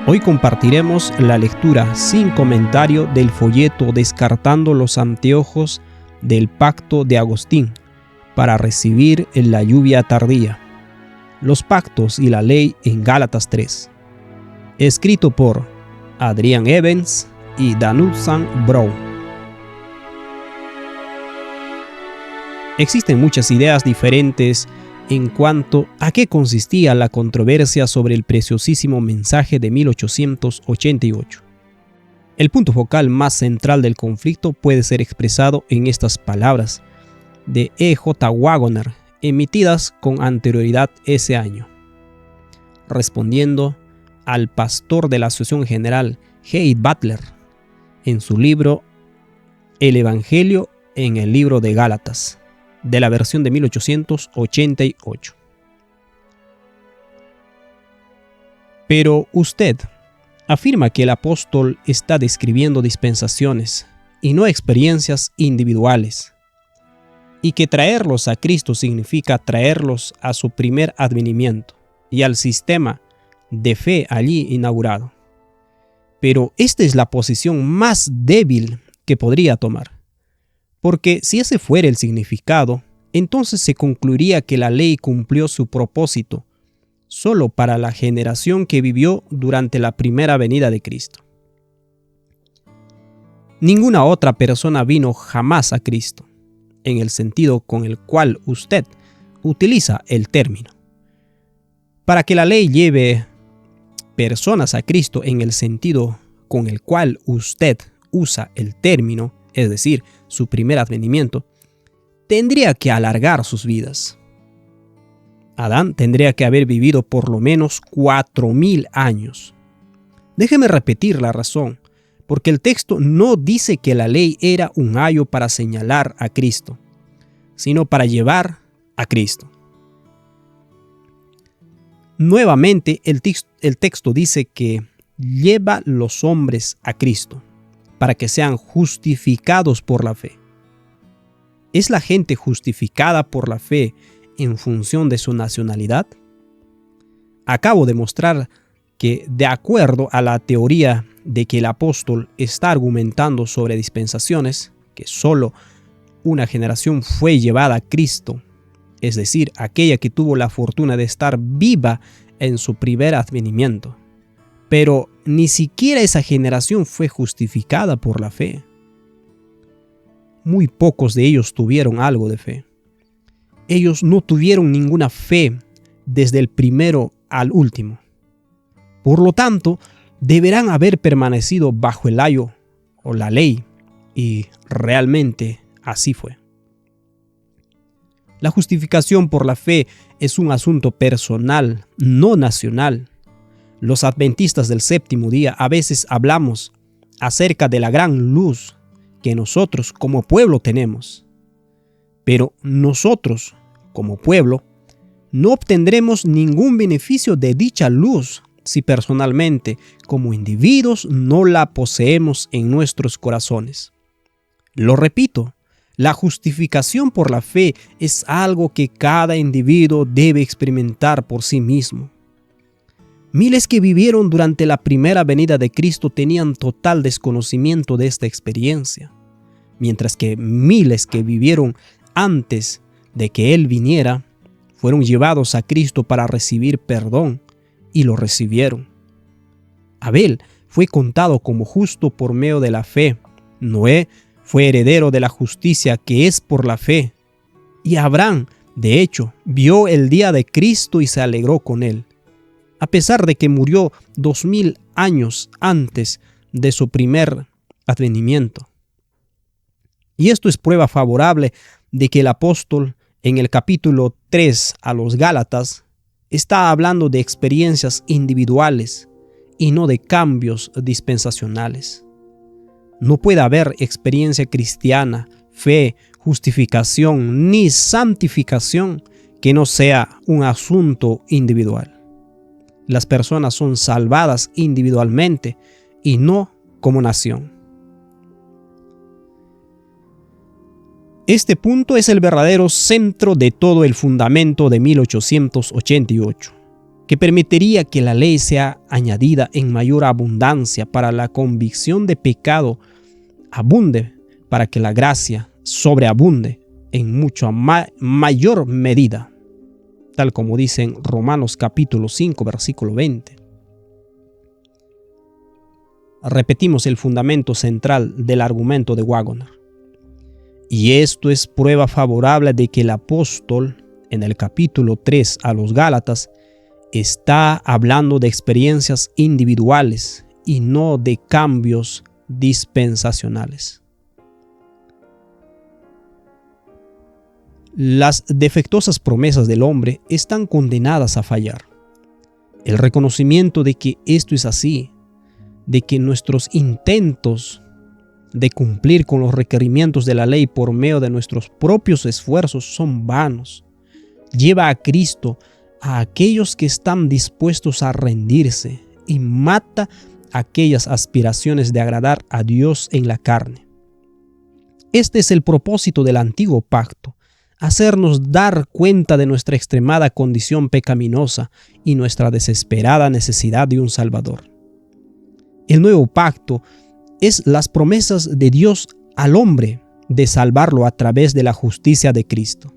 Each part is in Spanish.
Hoy compartiremos la lectura sin comentario del folleto Descartando los anteojos del Pacto de Agustín para recibir la lluvia tardía. Los pactos y la ley en Gálatas 3. Escrito por Adrian Evans y Danusan Brown. Existen muchas ideas diferentes en cuanto a qué consistía la controversia sobre el preciosísimo mensaje de 1888. El punto focal más central del conflicto puede ser expresado en estas palabras de E.J. Waggoner, emitidas con anterioridad ese año. Respondiendo al pastor de la Asociación General, G. Butler, en su libro El Evangelio en el libro de Gálatas, de la versión de 1888. Pero usted afirma que el apóstol está describiendo dispensaciones y no experiencias individuales, y que traerlos a Cristo significa traerlos a su primer advenimiento y al sistema de fe allí inaugurado. Pero esta es la posición más débil que podría tomar, porque si ese fuera el significado, entonces se concluiría que la ley cumplió su propósito solo para la generación que vivió durante la primera venida de Cristo. Ninguna otra persona vino jamás a Cristo, en el sentido con el cual usted utiliza el término. Para que la ley lleve personas a Cristo en el sentido con el cual usted usa el término, es decir, su primer advenimiento, tendría que alargar sus vidas. Adán tendría que haber vivido por lo menos 4,000 años. Déjeme repetir la razón, porque el texto no dice que la ley era un ayo para señalar a Cristo, sino para llevar a Cristo. Nuevamente, el texto dice que lleva los hombres a Cristo para que sean justificados por la fe. ¿Es la gente justificada por la fe en función de su nacionalidad? Acabo de mostrar que, de acuerdo a la teoría de que el apóstol está argumentando sobre dispensaciones, que solo una generación fue llevada a Cristo, es decir, aquella que tuvo la fortuna de estar viva en su primer advenimiento. Pero ni siquiera esa generación fue justificada por la fe. Muy pocos de ellos tuvieron algo de fe. Ellos no tuvieron ninguna fe desde el primero al último. Por lo tanto, deberán haber permanecido bajo el ayo o la ley, y realmente así fue. La justificación por la fe es un asunto personal, no nacional. Los adventistas del séptimo día a veces hablamos acerca de la gran luz que nosotros como pueblo tenemos. Pero nosotros, como pueblo, no obtendremos ningún beneficio de dicha luz si personalmente, como individuos, no la poseemos en nuestros corazones. Lo repito, la justificación por la fe es algo que cada individuo debe experimentar por sí mismo. Miles que vivieron durante la primera venida de Cristo tenían total desconocimiento de esta experiencia, mientras que miles que vivieron antes de que Él viniera fueron llevados a Cristo para recibir perdón y lo recibieron. Abel fue contado como justo por medio de la fe. Noé fue heredero de la justicia que es por la fe. Y Abraham, de hecho, vio el día de Cristo y se alegró con él, a pesar de que murió 2,000 años antes de su primer advenimiento. Y esto es prueba favorable de que el apóstol en el capítulo 3 a los Gálatas está hablando de experiencias individuales y no de cambios dispensacionales. No puede haber experiencia cristiana, fe, justificación ni santificación que no sea un asunto individual. Las personas son salvadas individualmente y no como nación. Este punto es el verdadero centro de todo el fundamento de 1888. que permitiría que la ley sea añadida en mayor abundancia para la convicción de pecado abunde, para que la gracia sobreabunde en mucho mayor medida, tal como dice en Romanos capítulo 5, versículo 20. Repetimos el fundamento central del argumento de Waggoner. Y esto es prueba favorable de que el apóstol, en el capítulo 3 a los Gálatas, está hablando de experiencias individuales y no de cambios dispensacionales. Las defectuosas promesas del hombre están condenadas a fallar. El reconocimiento de que esto es así, de que nuestros intentos de cumplir con los requerimientos de la ley por medio de nuestros propios esfuerzos son vanos, lleva a Cristo a aquellos que están dispuestos a rendirse y mata aquellas aspiraciones de agradar a Dios en la carne. Este es el propósito del antiguo pacto, hacernos dar cuenta de nuestra extremada condición pecaminosa y nuestra desesperada necesidad de un Salvador. El nuevo pacto es las promesas de Dios al hombre de salvarlo a través de la justicia de Cristo.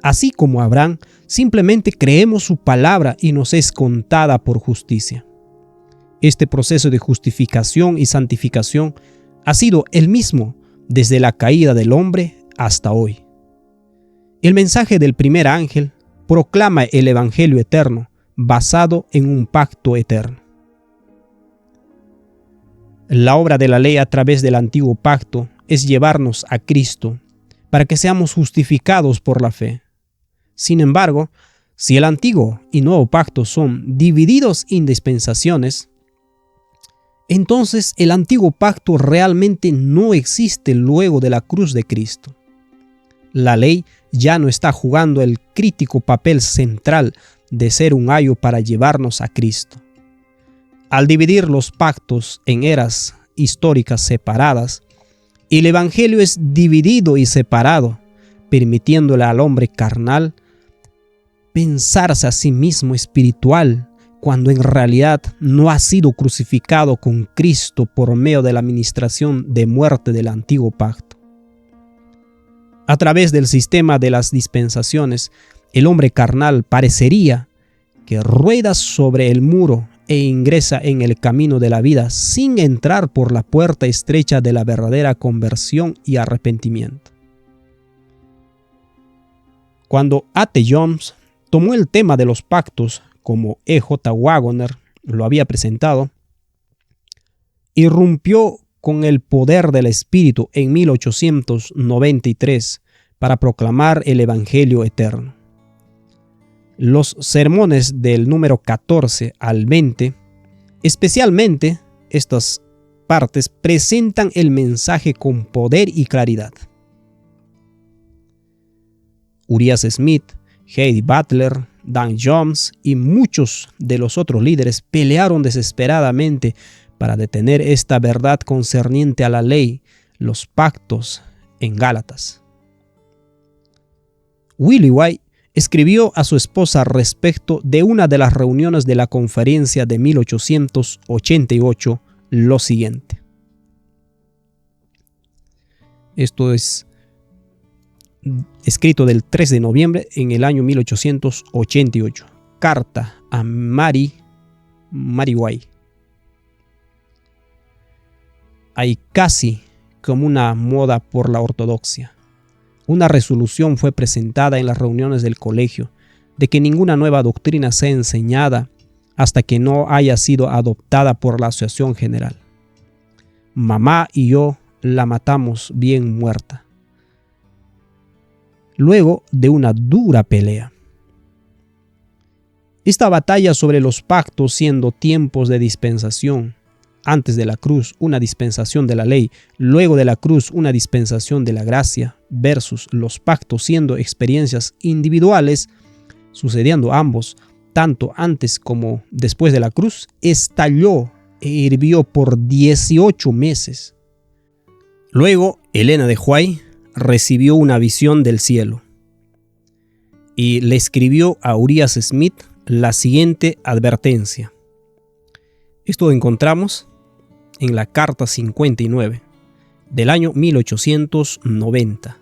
Así como Abraham, simplemente creemos su palabra y nos es contada por justicia. Este proceso de justificación y santificación ha sido el mismo desde la caída del hombre hasta hoy. El mensaje del primer ángel proclama el evangelio eterno basado en un pacto eterno. La obra de la ley a través del antiguo pacto es llevarnos a Cristo para que seamos justificados por la fe. Sin embargo, si el antiguo y nuevo pacto son divididos en dispensaciones, entonces el antiguo pacto realmente no existe luego de la cruz de Cristo. La ley ya no está jugando el crítico papel central de ser un ayo para llevarnos a Cristo. Al dividir los pactos en eras históricas separadas, el evangelio es dividido y separado, permitiéndole al hombre carnal pensarse a sí mismo espiritual, cuando en realidad no ha sido crucificado con Cristo por medio de la administración de muerte del antiguo pacto. A través del sistema de las dispensaciones, el hombre carnal parecería que rueda sobre el muro e ingresa en el camino de la vida sin entrar por la puerta estrecha de la verdadera conversión y arrepentimiento. Cuando A.T. Jones tomó el tema de los pactos, como E.J. Waggoner lo había presentado, irrumpió con el poder del Espíritu en 1893 para proclamar el Evangelio eterno. Los sermones del número 14 al 20, especialmente estas partes, presentan el mensaje con poder y claridad. Uriah Smith, Heidi Butler, Dan Jones y muchos de los otros líderes pelearon desesperadamente para detener esta verdad concerniente a la ley, los pactos en Gálatas. Willie White escribió a su esposa respecto de una de las reuniones de la conferencia de 1888 lo siguiente. Esto es escrito del 3 de noviembre en el año 1888. Carta a Mary White. Hay casi como una moda por la ortodoxia. Una resolución fue presentada en las reuniones del colegio de que ninguna nueva doctrina sea enseñada hasta que no haya sido adoptada por la Asociación General. Mamá y yo la matamos bien muerta, luego de una dura pelea. Esta batalla sobre los pactos, siendo tiempos de dispensación, antes de la cruz una dispensación de la ley, luego de la cruz una dispensación de la gracia, versus los pactos siendo experiencias individuales, sucediendo ambos, tanto antes como después de la cruz, estalló e hirvió por 18 meses. Luego, Elena de White recibió una visión del cielo y le escribió a Uriah Smith la siguiente advertencia. Esto lo encontramos en la Carta 59 del año 1890,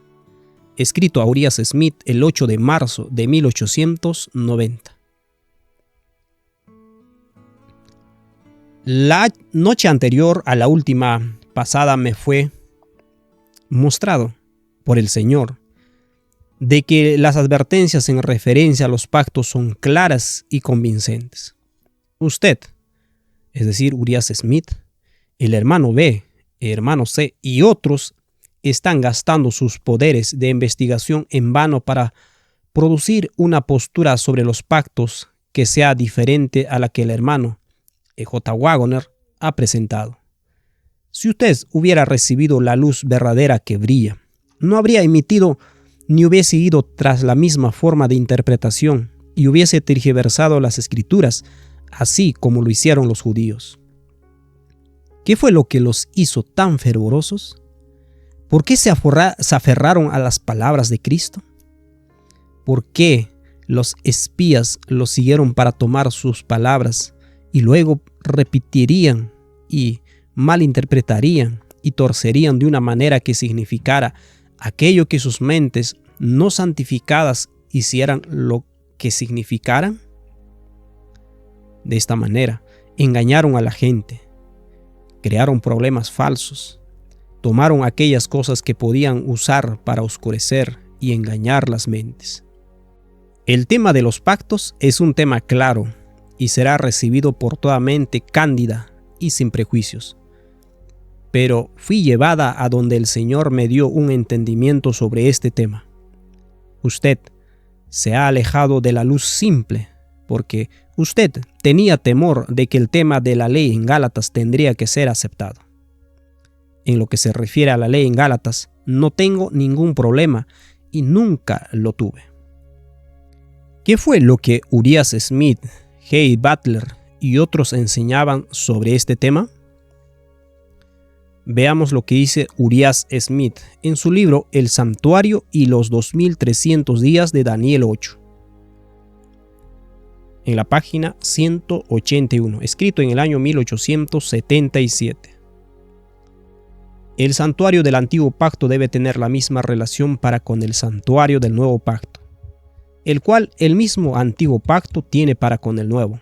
escrito a Urias Smith el 8 de marzo de 1890. La noche anterior a la última pasada me fue mostrado por el Señor de que las advertencias en referencia a los pactos son claras y convincentes. Usted, es decir, Urias Smith, el hermano B, el hermano C y otros están gastando sus poderes de investigación en vano para producir una postura sobre los pactos que sea diferente a la que el hermano J. Waggoner ha presentado. Si usted hubiera recibido la luz verdadera que brilla, no habría emitido ni hubiese ido tras la misma forma de interpretación y hubiese tergiversado las escrituras, así como lo hicieron los judíos. ¿Qué fue lo que los hizo tan fervorosos? ¿Por qué se aferraron a las palabras de Cristo? ¿Por qué los espías los siguieron para tomar sus palabras y luego repetirían y malinterpretarían y torcerían de una manera que significara aquello que sus mentes no santificadas hicieran lo que significaran? De esta manera, engañaron a la gente, crearon problemas falsos, tomaron aquellas cosas que podían usar para oscurecer y engañar las mentes. El tema de los pactos es un tema claro y será recibido por toda mente cándida y sin prejuicios. Pero fui llevada a donde el Señor me dio un entendimiento sobre este tema. Usted se ha alejado de la luz simple porque usted tenía temor de que el tema de la ley en Gálatas tendría que ser aceptado. En lo que se refiere a la ley en Gálatas, no tengo ningún problema y nunca lo tuve. ¿Qué fue lo que Urias Smith, Hay Butler y otros enseñaban sobre este tema? Veamos lo que dice Urias Smith en su libro El Santuario y los 2300 días de Daniel 8. En la página 181, escrito en el año 1877. El santuario del antiguo pacto debe tener la misma relación para con el santuario del nuevo pacto, el cual el mismo antiguo pacto tiene para con el nuevo.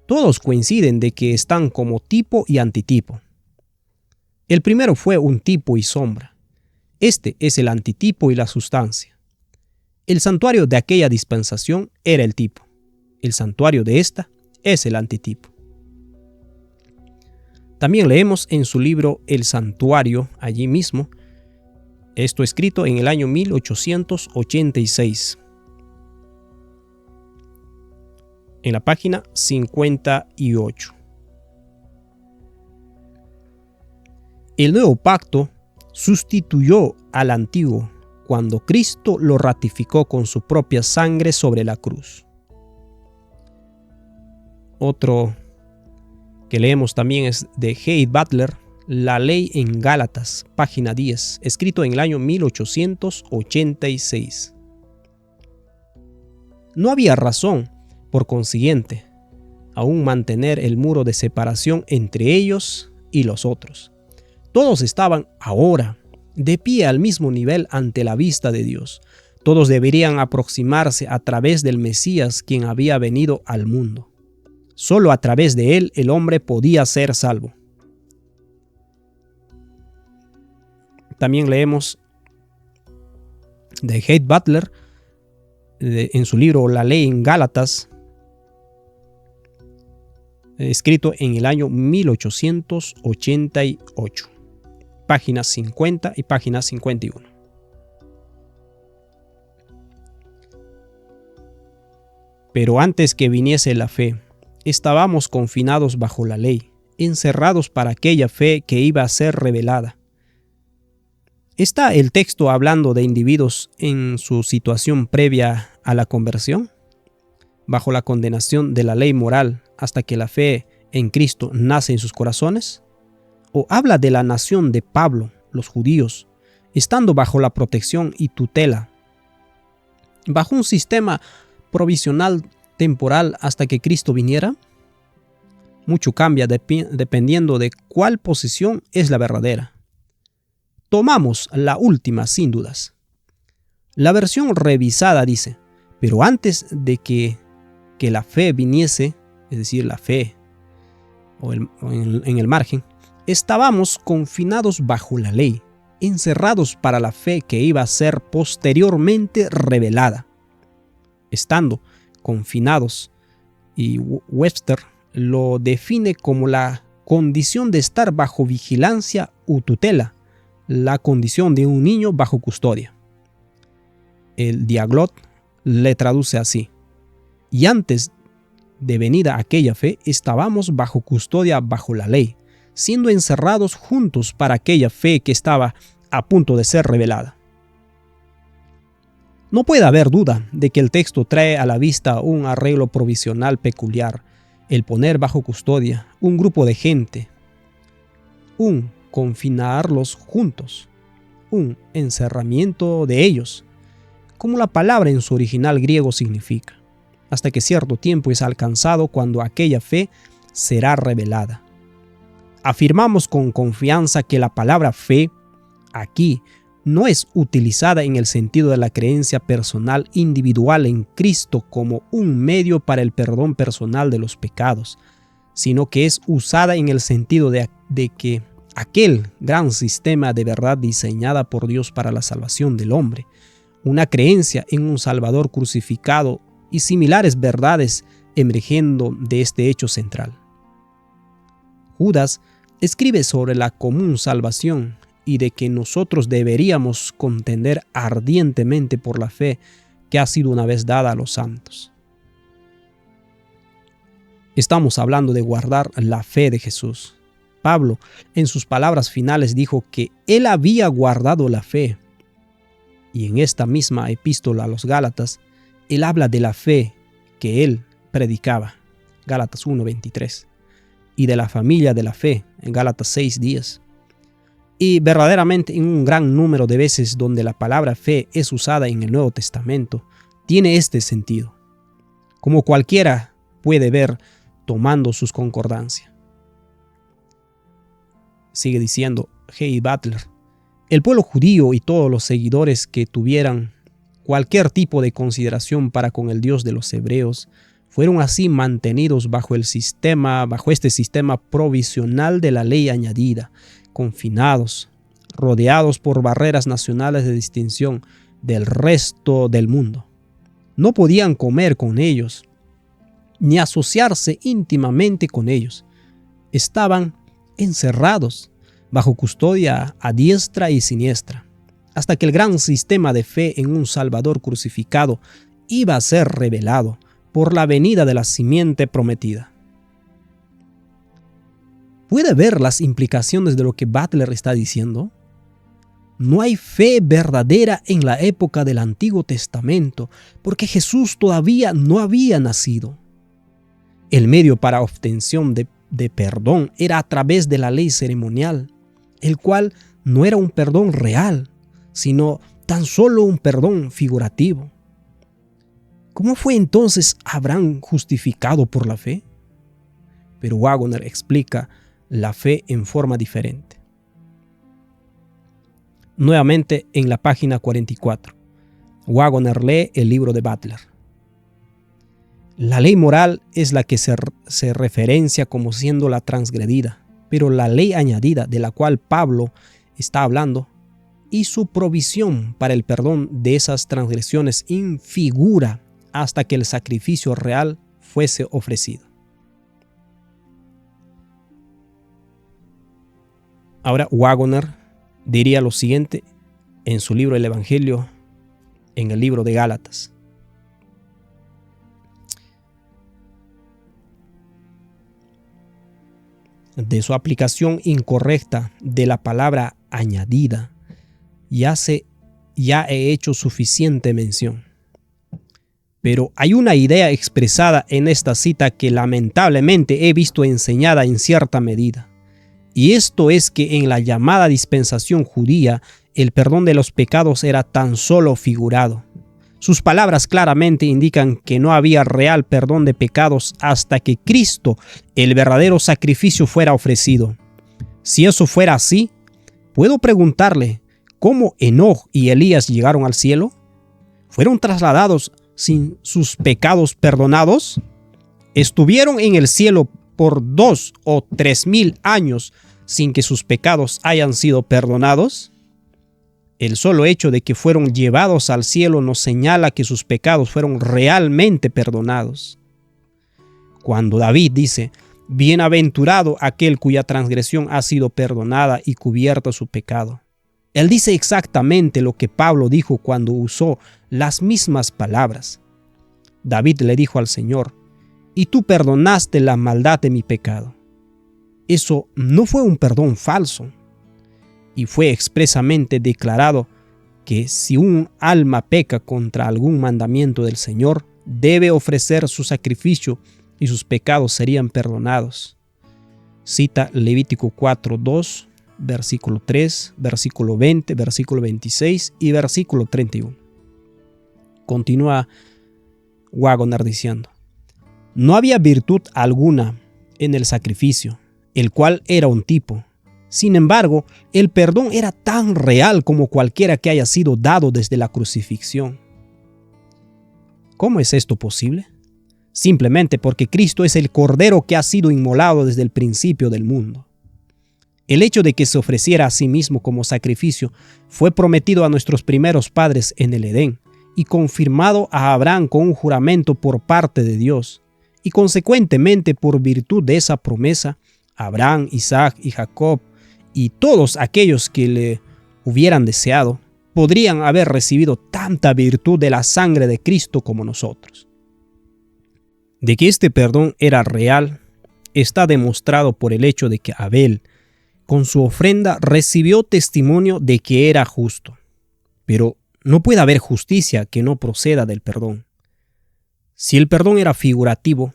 Todos coinciden de que están como tipo y antitipo. El primero fue un tipo y sombra. Este es el antitipo y la sustancia. El santuario de aquella dispensación era el tipo. El santuario de esta es el antitipo. También leemos en su libro El Santuario, allí mismo, esto escrito en el año 1886. En la página 58. El nuevo pacto sustituyó al antiguo cuando Cristo lo ratificó con su propia sangre sobre la cruz. Otro que leemos también es de Hay Butler, La ley en Gálatas, página 10, escrito en el año 1886. No había razón, por consiguiente, aún mantener el muro de separación entre ellos y los otros. Todos estaban ahora de pie al mismo nivel ante la vista de Dios. Todos deberían aproximarse a través del Mesías, quien había venido al mundo. Solo a través de él el hombre podía ser salvo. También leemos de Hay Butler en su libro La ley en Gálatas, escrito en el año 1888. Páginas 50 y página 51. Pero antes que viniese la fe, estábamos confinados bajo la ley, encerrados para aquella fe que iba a ser revelada. ¿Está el texto hablando de individuos en su situación previa a la conversión, bajo la condenación de la ley moral hasta que la fe en Cristo nace en sus corazones? ¿O habla de la nación de Pablo, los judíos, estando bajo la protección y tutela, bajo un sistema provisional temporal hasta que Cristo viniera? Mucho cambia dependiendo de cuál posición es la verdadera. Tomamos la última sin dudas. La versión revisada dice: pero antes de que la fe viniese, es decir, la fe en el margen, estábamos confinados bajo la ley, encerrados para la fe que iba a ser posteriormente revelada. Estando confinados, y Webster lo define como la condición de estar bajo vigilancia u tutela, la condición de un niño bajo custodia. El Diaglot le traduce así: y antes de venida aquella fe, estábamos bajo custodia bajo la ley, siendo encerrados juntos para aquella fe que estaba a punto de ser revelada. No puede haber duda de que el texto trae a la vista un arreglo provisional peculiar, el poner bajo custodia un grupo de gente, un confinarlos juntos, un encerramiento de ellos, como la palabra en su original griego significa, hasta que cierto tiempo es alcanzado cuando aquella fe será revelada. Afirmamos con confianza que la palabra fe aquí no es utilizada en el sentido de la creencia personal individual en Cristo como un medio para el perdón personal de los pecados, sino que es usada en el sentido de que aquel gran sistema de verdad diseñada por Dios para la salvación del hombre, una creencia en un Salvador crucificado y similares verdades emergiendo de este hecho central. Judas escribe sobre la común salvación y de que nosotros deberíamos contender ardientemente por la fe que ha sido una vez dada a los santos. Estamos hablando de guardar la fe de Jesús. Pablo, en sus palabras finales, dijo que él había guardado la fe. Y en esta misma epístola a los Gálatas, él habla de la fe que él predicaba, Gálatas 1:23, y de la familia de la fe, en Gálatas 6:10. Y verdaderamente en un gran número de veces donde la palabra fe es usada en el Nuevo Testamento, tiene este sentido, como cualquiera puede ver tomando sus concordancias. Sigue diciendo G. Butler: el pueblo judío y todos los seguidores que tuvieran cualquier tipo de consideración para con el Dios de los hebreos fueron así mantenidos bajo este sistema provisional de la ley añadida, confinados, rodeados por barreras nacionales de distinción del resto del mundo. No podían comer con ellos, ni asociarse íntimamente con ellos. Estaban encerrados, bajo custodia a diestra y siniestra, hasta que el gran sistema de fe en un Salvador crucificado iba a ser revelado por la venida de la simiente prometida. ¿Puede ver las implicaciones de lo que Butler está diciendo? No hay fe verdadera en la época del Antiguo Testamento, porque Jesús todavía no había nacido. El medio para obtención de perdón era a través de la ley ceremonial, el cual no era un perdón real, sino tan solo un perdón figurativo. ¿Cómo fue entonces Abraham justificado por la fe? Pero Waggoner explica la fe en forma diferente. Nuevamente en la página 44, Waggoner lee el libro de Butler. La ley moral es la que se referencia como siendo la transgredida, pero la ley añadida de la cual Pablo está hablando y su provisión para el perdón de esas transgresiones infigura hasta que el sacrificio real fuese ofrecido. Ahora Waggoner diría lo siguiente en su libro El Evangelio, en el libro de Gálatas. De su aplicación incorrecta de la palabra añadida, ya he hecho suficiente mención. Pero hay una idea expresada en esta cita que lamentablemente he visto enseñada en cierta medida. Y esto es que en la llamada dispensación judía, el perdón de los pecados era tan solo figurado. Sus palabras claramente indican que no había real perdón de pecados hasta que Cristo, el verdadero sacrificio, fuera ofrecido. Si eso fuera así, puedo preguntarle, ¿cómo Enoc y Elías llegaron al cielo? ¿Fueron trasladados sin sus pecados perdonados? ¿Estuvieron en el cielo por 2 o 3,000 años sin que sus pecados hayan sido perdonados? El solo hecho de que fueron llevados al cielo nos señala que sus pecados fueron realmente perdonados. Cuando David dice, bienaventurado aquel cuya transgresión ha sido perdonada y cubierto su pecado, él dice exactamente lo que Pablo dijo cuando usó las mismas palabras. David le dijo al Señor, y tú perdonaste la maldad de mi pecado. Eso no fue un perdón falso. Y fue expresamente declarado que si un alma peca contra algún mandamiento del Señor, debe ofrecer su sacrificio y sus pecados serían perdonados. Cita Levítico 4:2, versículo 3, versículo 20, versículo 26 y versículo 31. Continúa Waggoner diciendo, no había virtud alguna en el sacrificio, el cual era un tipo. Sin embargo, el perdón era tan real como cualquiera que haya sido dado desde la crucifixión. ¿Cómo es esto posible? Simplemente porque Cristo es el Cordero que ha sido inmolado desde el principio del mundo. El hecho de que se ofreciera a sí mismo como sacrificio fue prometido a nuestros primeros padres en el Edén y confirmado a Abraham con un juramento por parte de Dios. Y consecuentemente, por virtud de esa promesa, Abraham, Isaac y Jacob y todos aquellos que le hubieran deseado, podrían haber recibido tanta virtud de la sangre de Cristo como nosotros. De que este perdón era real, está demostrado por el hecho de que Abel, con su ofrenda, recibió testimonio de que era justo. Pero no puede haber justicia que no proceda del perdón. Si el perdón era figurativo,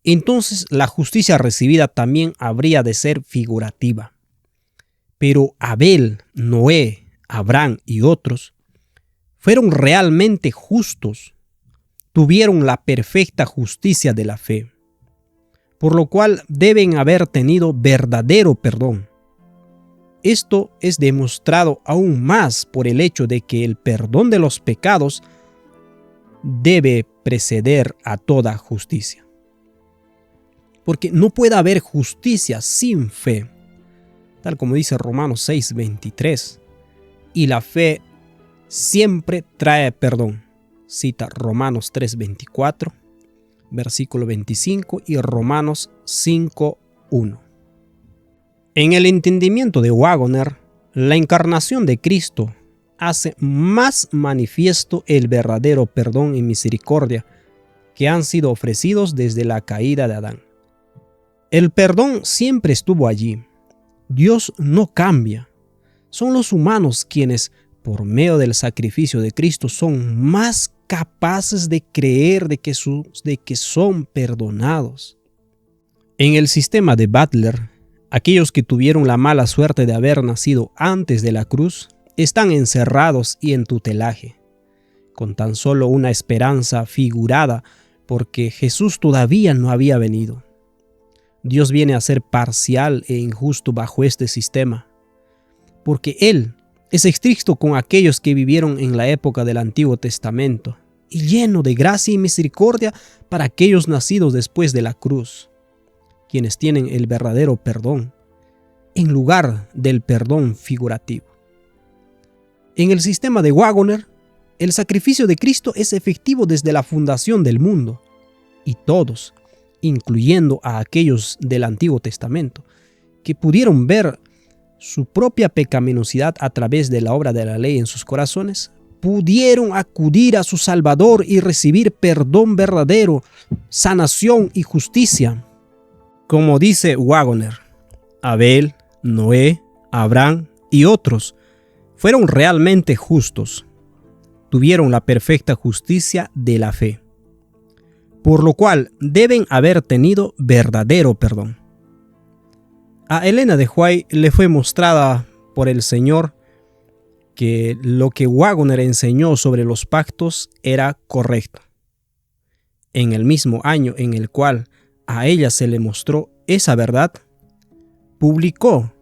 entonces la justicia recibida también habría de ser figurativa. Pero Abel, Noé, Abraham y otros fueron realmente justos, tuvieron la perfecta justicia de la fe, por lo cual deben haber tenido verdadero perdón. Esto es demostrado aún más por el hecho de que el perdón de los pecados debe preceder a toda justicia. Porque no puede haber justicia sin fe, tal como dice Romanos 6:23, y la fe siempre trae perdón. Cita Romanos 3:24, versículo 25 y Romanos 5:1. En el entendimiento de Waggoner, la encarnación de Cristo hace más manifiesto el verdadero perdón y misericordia que han sido ofrecidos desde la caída de Adán. El perdón siempre estuvo allí. Dios no cambia. Son los humanos quienes, por medio del sacrificio de Cristo, son más capaces de creer de que son perdonados. En el sistema de Butler, aquellos que tuvieron la mala suerte de haber nacido antes de la cruz están encerrados y en tutelaje, con tan solo una esperanza figurada porque Jesús todavía no había venido. Dios viene a ser parcial e injusto bajo este sistema, porque Él es estricto con aquellos que vivieron en la época del Antiguo Testamento y lleno de gracia y misericordia para aquellos nacidos después de la cruz, quienes tienen el verdadero perdón, en lugar del perdón figurativo. En el sistema de Waggoner, el sacrificio de Cristo es efectivo desde la fundación del mundo, y todos, incluyendo a aquellos del Antiguo Testamento, que pudieron ver su propia pecaminosidad a través de la obra de la ley en sus corazones, pudieron acudir a su Salvador y recibir perdón verdadero, sanación y justicia. Como dice Waggoner, Abel, Noé, Abraham y otros fueron realmente justos, tuvieron la perfecta justicia de la fe, por lo cual deben haber tenido verdadero perdón. A Elena de White le fue mostrada por el Señor que lo que Waggoner enseñó sobre los pactos era correcto. En el mismo año en el cual a ella se le mostró esa verdad, publicó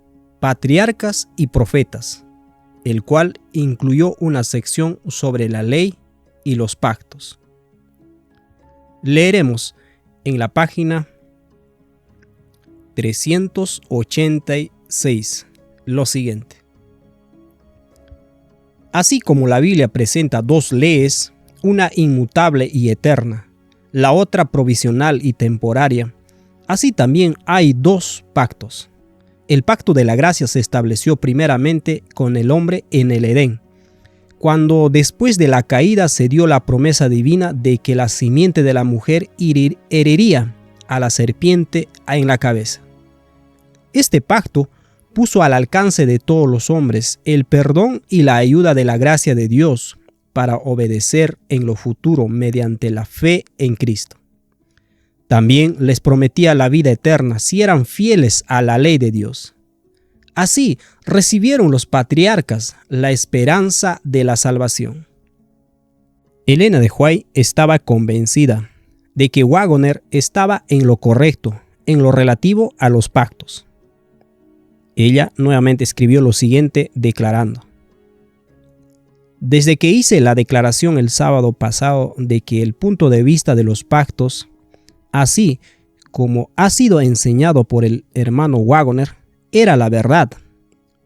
Patriarcas y Profetas, el cual incluyó una sección sobre la ley y los pactos. Leeremos en la página 386 lo siguiente. Así como la Biblia presenta dos leyes, una inmutable y eterna, la otra provisional y temporaria, así también hay dos pactos. El pacto de la gracia se estableció primeramente con el hombre en el Edén, cuando después de la caída se dio la promesa divina de que la simiente de la mujer heriría a la serpiente en la cabeza. Este pacto puso al alcance de todos los hombres el perdón y la ayuda de la gracia de Dios para obedecer en lo futuro mediante la fe en Cristo. También les prometía la vida eterna si eran fieles a la ley de Dios. Así recibieron los patriarcas la esperanza de la salvación. Elena de White estaba convencida de que Waggoner estaba en lo correcto en lo relativo a los pactos. Ella nuevamente escribió lo siguiente declarando: desde que hice la declaración el sábado pasado de que el punto de vista de los pactos, así como ha sido enseñado por el hermano Waggoner, era la verdad,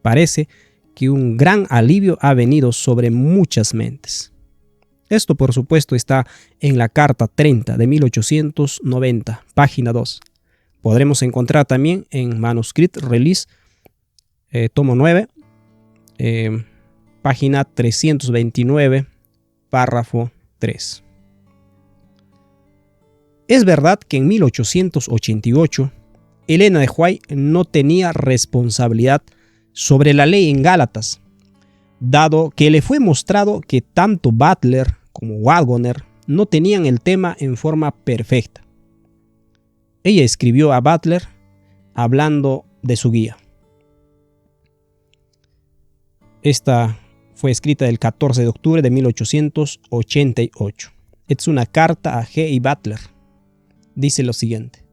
parece que un gran alivio ha venido sobre muchas mentes. Esto, por supuesto, está en la carta 30 de 1890, página 2. Podremos encontrar también en Manuscript Release, tomo 9, página 329, párrafo 3. Es verdad que en 1888, Elena de White no tenía responsabilidad sobre la ley en Gálatas, dado que le fue mostrado que tanto Butler como Waggoner no tenían el tema en forma perfecta. Ella escribió a Butler hablando de su guía. Esta fue escrita el 14 de octubre de 1888. Es una carta a G. E. Butler. Dice lo siguiente: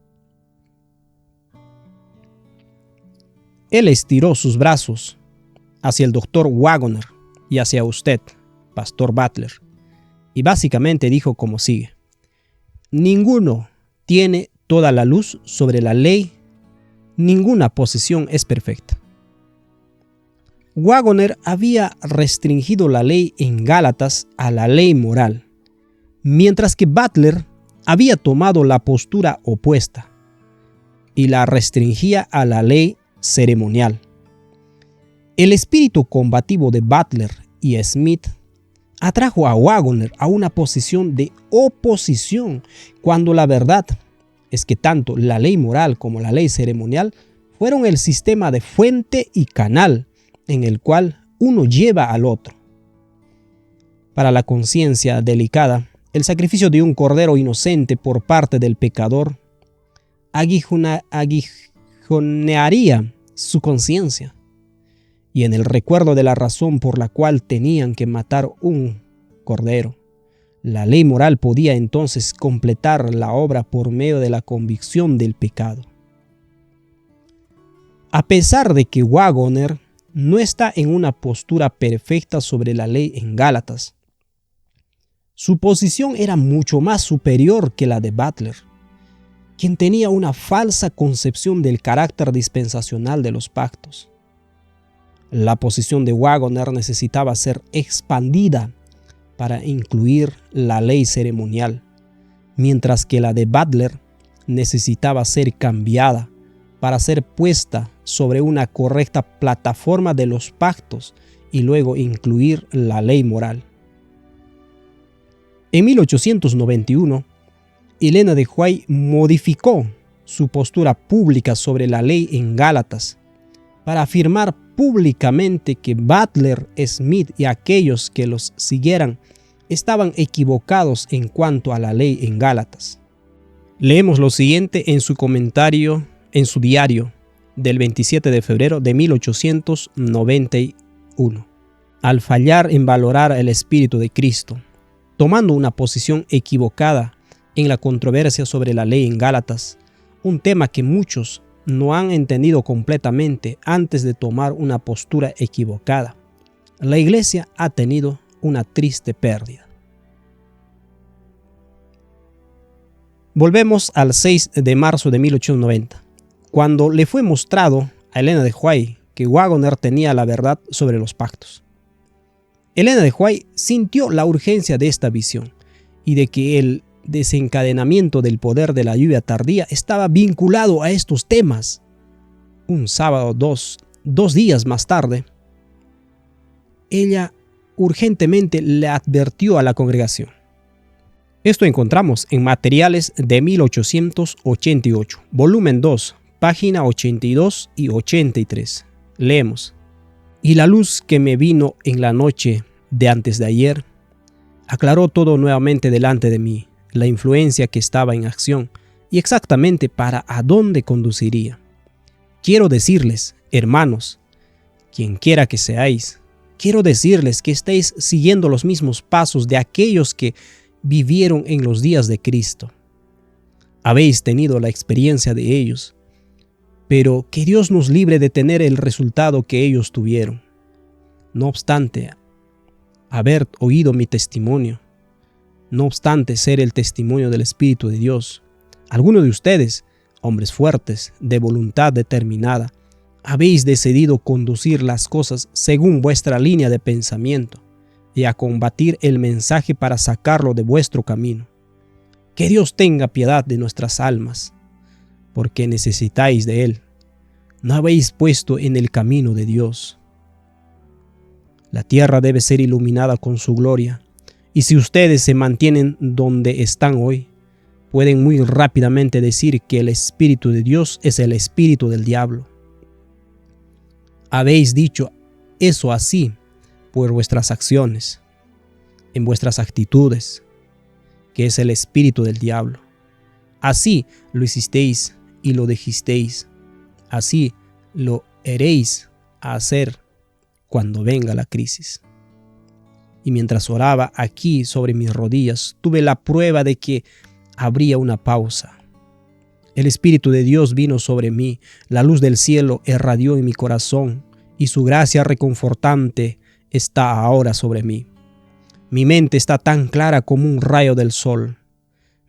él estiró sus brazos hacia el doctor Waggoner y hacia usted, pastor Butler, y básicamente dijo como sigue: ninguno tiene toda la luz sobre la ley, ninguna posición es perfecta. Waggoner había restringido la ley en Gálatas a la ley moral, mientras que Butler había tomado la postura opuesta y la restringía a la ley ceremonial. El espíritu combativo de Butler y Smith atrajo a Waggoner a una posición de oposición, cuando la verdad es que tanto la ley moral como la ley ceremonial fueron el sistema de fuente y canal en el cual uno lleva al otro. Para la conciencia delicada, el sacrificio de un cordero inocente por parte del pecador aguijonearía su conciencia, y en el recuerdo de la razón por la cual tenían que matar un cordero, la ley moral podía entonces completar la obra por medio de la convicción del pecado. A pesar de que Waggoner no está en una postura perfecta sobre la ley en Gálatas, su posición era mucho más superior que la de Butler, quien tenía una falsa concepción del carácter dispensacional de los pactos. La posición de Waggoner necesitaba ser expandida para incluir la ley ceremonial, mientras que la de Butler necesitaba ser cambiada para ser puesta sobre una correcta plataforma de los pactos y luego incluir la ley moral. En 1891, Elena de White modificó su postura pública sobre la ley en Gálatas para afirmar públicamente que Butler, Smith y aquellos que los siguieran estaban equivocados en cuanto a la ley en Gálatas. Leemos lo siguiente en su comentario en su diario del 27 de febrero de 1891. al fallar en valorar el Espíritu de Cristo, tomando una posición equivocada en la controversia sobre la ley en Gálatas, un tema que muchos no han entendido completamente antes de tomar una postura equivocada. La iglesia ha tenido una triste pérdida. Volvemos al 6 de marzo de 1890, cuando le fue mostrado a Elena de White que Waggoner tenía la verdad sobre los pactos. Elena de White sintió la urgencia de esta visión y de que el desencadenamiento del poder de la lluvia tardía estaba vinculado a estos temas. Un sábado, dos días más tarde, ella urgentemente le advirtió a la congregación. Esto encontramos en Materiales de 1888, volumen 2, página 82 y 83. Leemos: y la luz que me vino en la noche de antes de ayer aclaró todo nuevamente delante de mí, la influencia que estaba en acción y exactamente para a dónde conduciría. Quiero decirles, hermanos, quien quiera que seáis, quiero decirles que estáis siguiendo los mismos pasos de aquellos que vivieron en los días de Cristo. Habéis tenido la experiencia de ellos, pero que Dios nos libre de tener el resultado que ellos tuvieron. No obstante haber oído mi testimonio, no obstante ser el testimonio del Espíritu de Dios, algunos de ustedes, hombres fuertes, de voluntad determinada, habéis decidido conducir las cosas según vuestra línea de pensamiento y a combatir el mensaje para sacarlo de vuestro camino. Que Dios tenga piedad de nuestras almas, porque necesitáis de Él. No habéis puesto en el camino de Dios. La tierra debe ser iluminada con su gloria, y si ustedes se mantienen donde están hoy, pueden muy rápidamente decir que el Espíritu de Dios es el espíritu del diablo. Habéis dicho eso así por vuestras acciones, en vuestras actitudes, que es el espíritu del diablo. Así lo hicisteis y lo dijisteis. Así lo haréis a hacer cuando venga la crisis. Y mientras oraba aquí sobre mis rodillas, tuve la prueba de que habría una pausa. El Espíritu de Dios vino sobre mí, la luz del cielo irradió en mi corazón y su gracia reconfortante está ahora sobre mí. Mi mente está tan clara como un rayo del sol.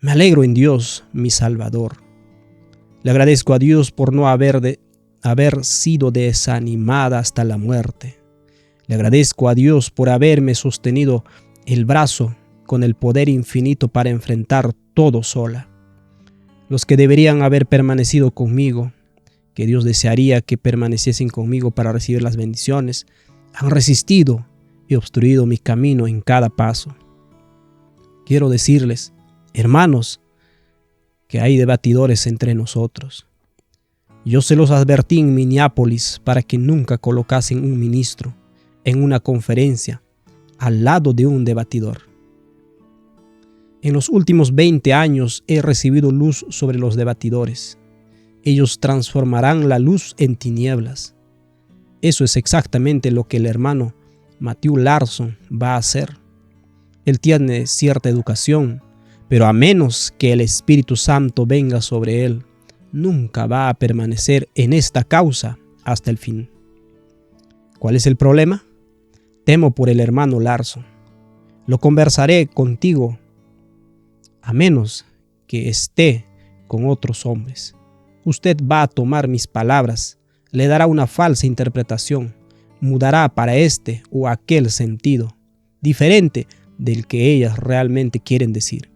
Me alegro en Dios, mi Salvador. Le agradezco a Dios por no haber sido desanimada hasta la muerte. Le agradezco a Dios por haberme sostenido el brazo con el poder infinito para enfrentar todo sola. Los que deberían haber permanecido conmigo, que Dios desearía que permaneciesen conmigo para recibir las bendiciones, han resistido y obstruido mi camino en cada paso. Quiero decirles, hermanos, que hay debatidores entre nosotros. Yo se los advertí en Minneapolis para que nunca colocasen un ministro en una conferencia al lado de un debatidor. En los últimos 20 años he recibido luz sobre los debatidores. Ellos transformarán la luz en tinieblas. Eso es exactamente lo que el hermano Matthew Larson va a hacer. Él tiene cierta educación, pero a menos que el Espíritu Santo venga sobre él, nunca va a permanecer en esta causa hasta el fin. ¿Cuál es el problema? Temo por el hermano Larson. Lo conversaré contigo a menos que esté con otros hombres. Usted va a tomar mis palabras, le dará una falsa interpretación, mudará para este o aquel sentido, diferente del que ellas realmente quieren decir.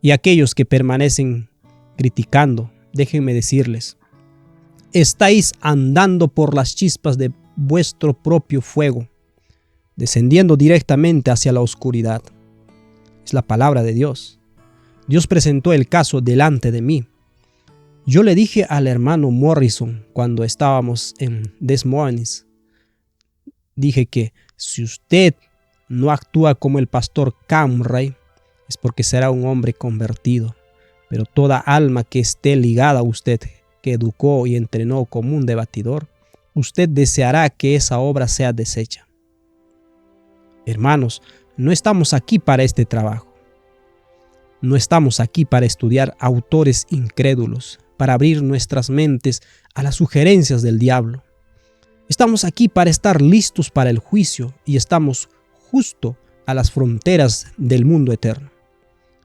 Y aquellos que permanecen criticando, déjenme decirles, estáis andando por las chispas de vuestro propio fuego, descendiendo directamente hacia la oscuridad. Es la palabra de Dios. Dios presentó el caso delante de mí. Yo le dije al hermano Morrison cuando estábamos en Des Moines, dije que si usted no actúa como el pastor Camray, es porque será un hombre convertido. Pero toda alma que esté ligada a usted, que educó y entrenó como un debatidor, usted deseará que esa obra sea deshecha. Hermanos, no estamos aquí para este trabajo. No estamos aquí para estudiar autores incrédulos, para abrir nuestras mentes a las sugerencias del diablo. Estamos aquí para estar listos para el juicio y estamos justo a las fronteras del mundo eterno.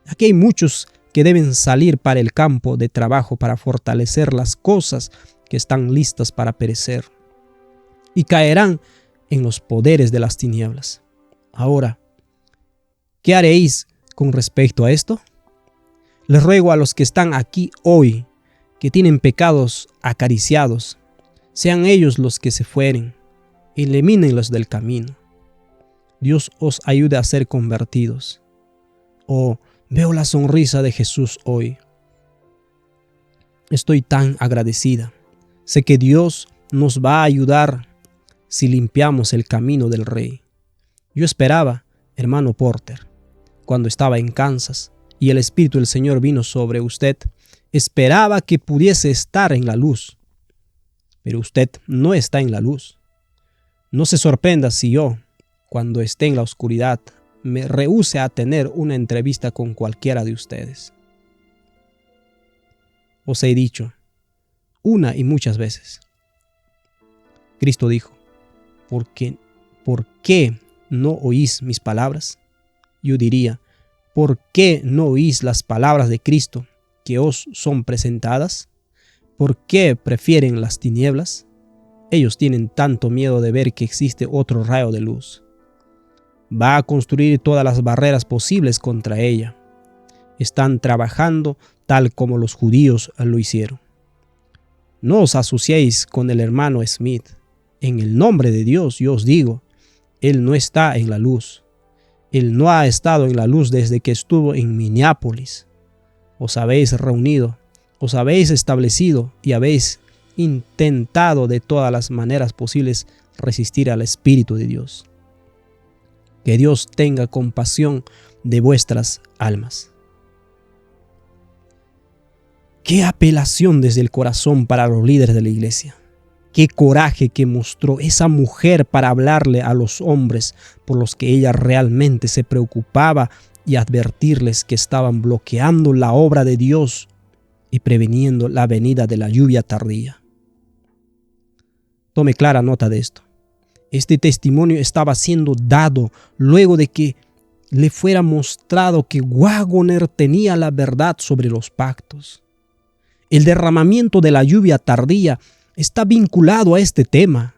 Aquí hay muchos que deben salir para el campo de trabajo para fortalecer las cosas que están listas para perecer y caerán en los poderes de las tinieblas. Ahora, ¿qué haréis con respecto a esto? Les ruego a los que están aquí hoy, que tienen pecados acariciados, sean ellos los que se fueren, elimínenlos del camino. Dios os ayude a ser convertidos. Oh, veo la sonrisa de Jesús hoy. Estoy tan agradecida. Sé que Dios nos va a ayudar si limpiamos el camino del Rey. Yo esperaba, hermano Porter, cuando estaba en Kansas y el Espíritu del Señor vino sobre usted, esperaba que pudiese estar en la luz. Pero usted no está en la luz. No se sorprenda si yo, cuando esté en la oscuridad, me rehúse a tener una entrevista con cualquiera de ustedes. Os he dicho, una y muchas veces. Cristo dijo, ¿por qué no oís mis palabras? Yo diría, ¿por qué no oís las palabras de Cristo que os son presentadas? ¿Por qué prefieren las tinieblas? Ellos tienen tanto miedo de ver que existe otro rayo de luz. Va a construir todas las barreras posibles contra ella. Están trabajando tal como los judíos lo hicieron. No os asociéis con el hermano Smith. En el nombre de Dios yo os digo, él no está en la luz. Él no ha estado en la luz desde que estuvo en Minneapolis. Os habéis reunido, os habéis establecido y habéis intentado de todas las maneras posibles resistir al Espíritu de Dios. Que Dios tenga compasión de vuestras almas. Qué apelación desde el corazón para los líderes de la iglesia. Qué coraje que mostró esa mujer para hablarle a los hombres por los que ella realmente se preocupaba y advertirles que estaban bloqueando la obra de Dios y previniendo la venida de la lluvia tardía. Tome clara nota de esto. Este testimonio estaba siendo dado luego de que le fuera mostrado que Waggoner tenía la verdad sobre los pactos. El derramamiento de la lluvia tardía está vinculado a este tema.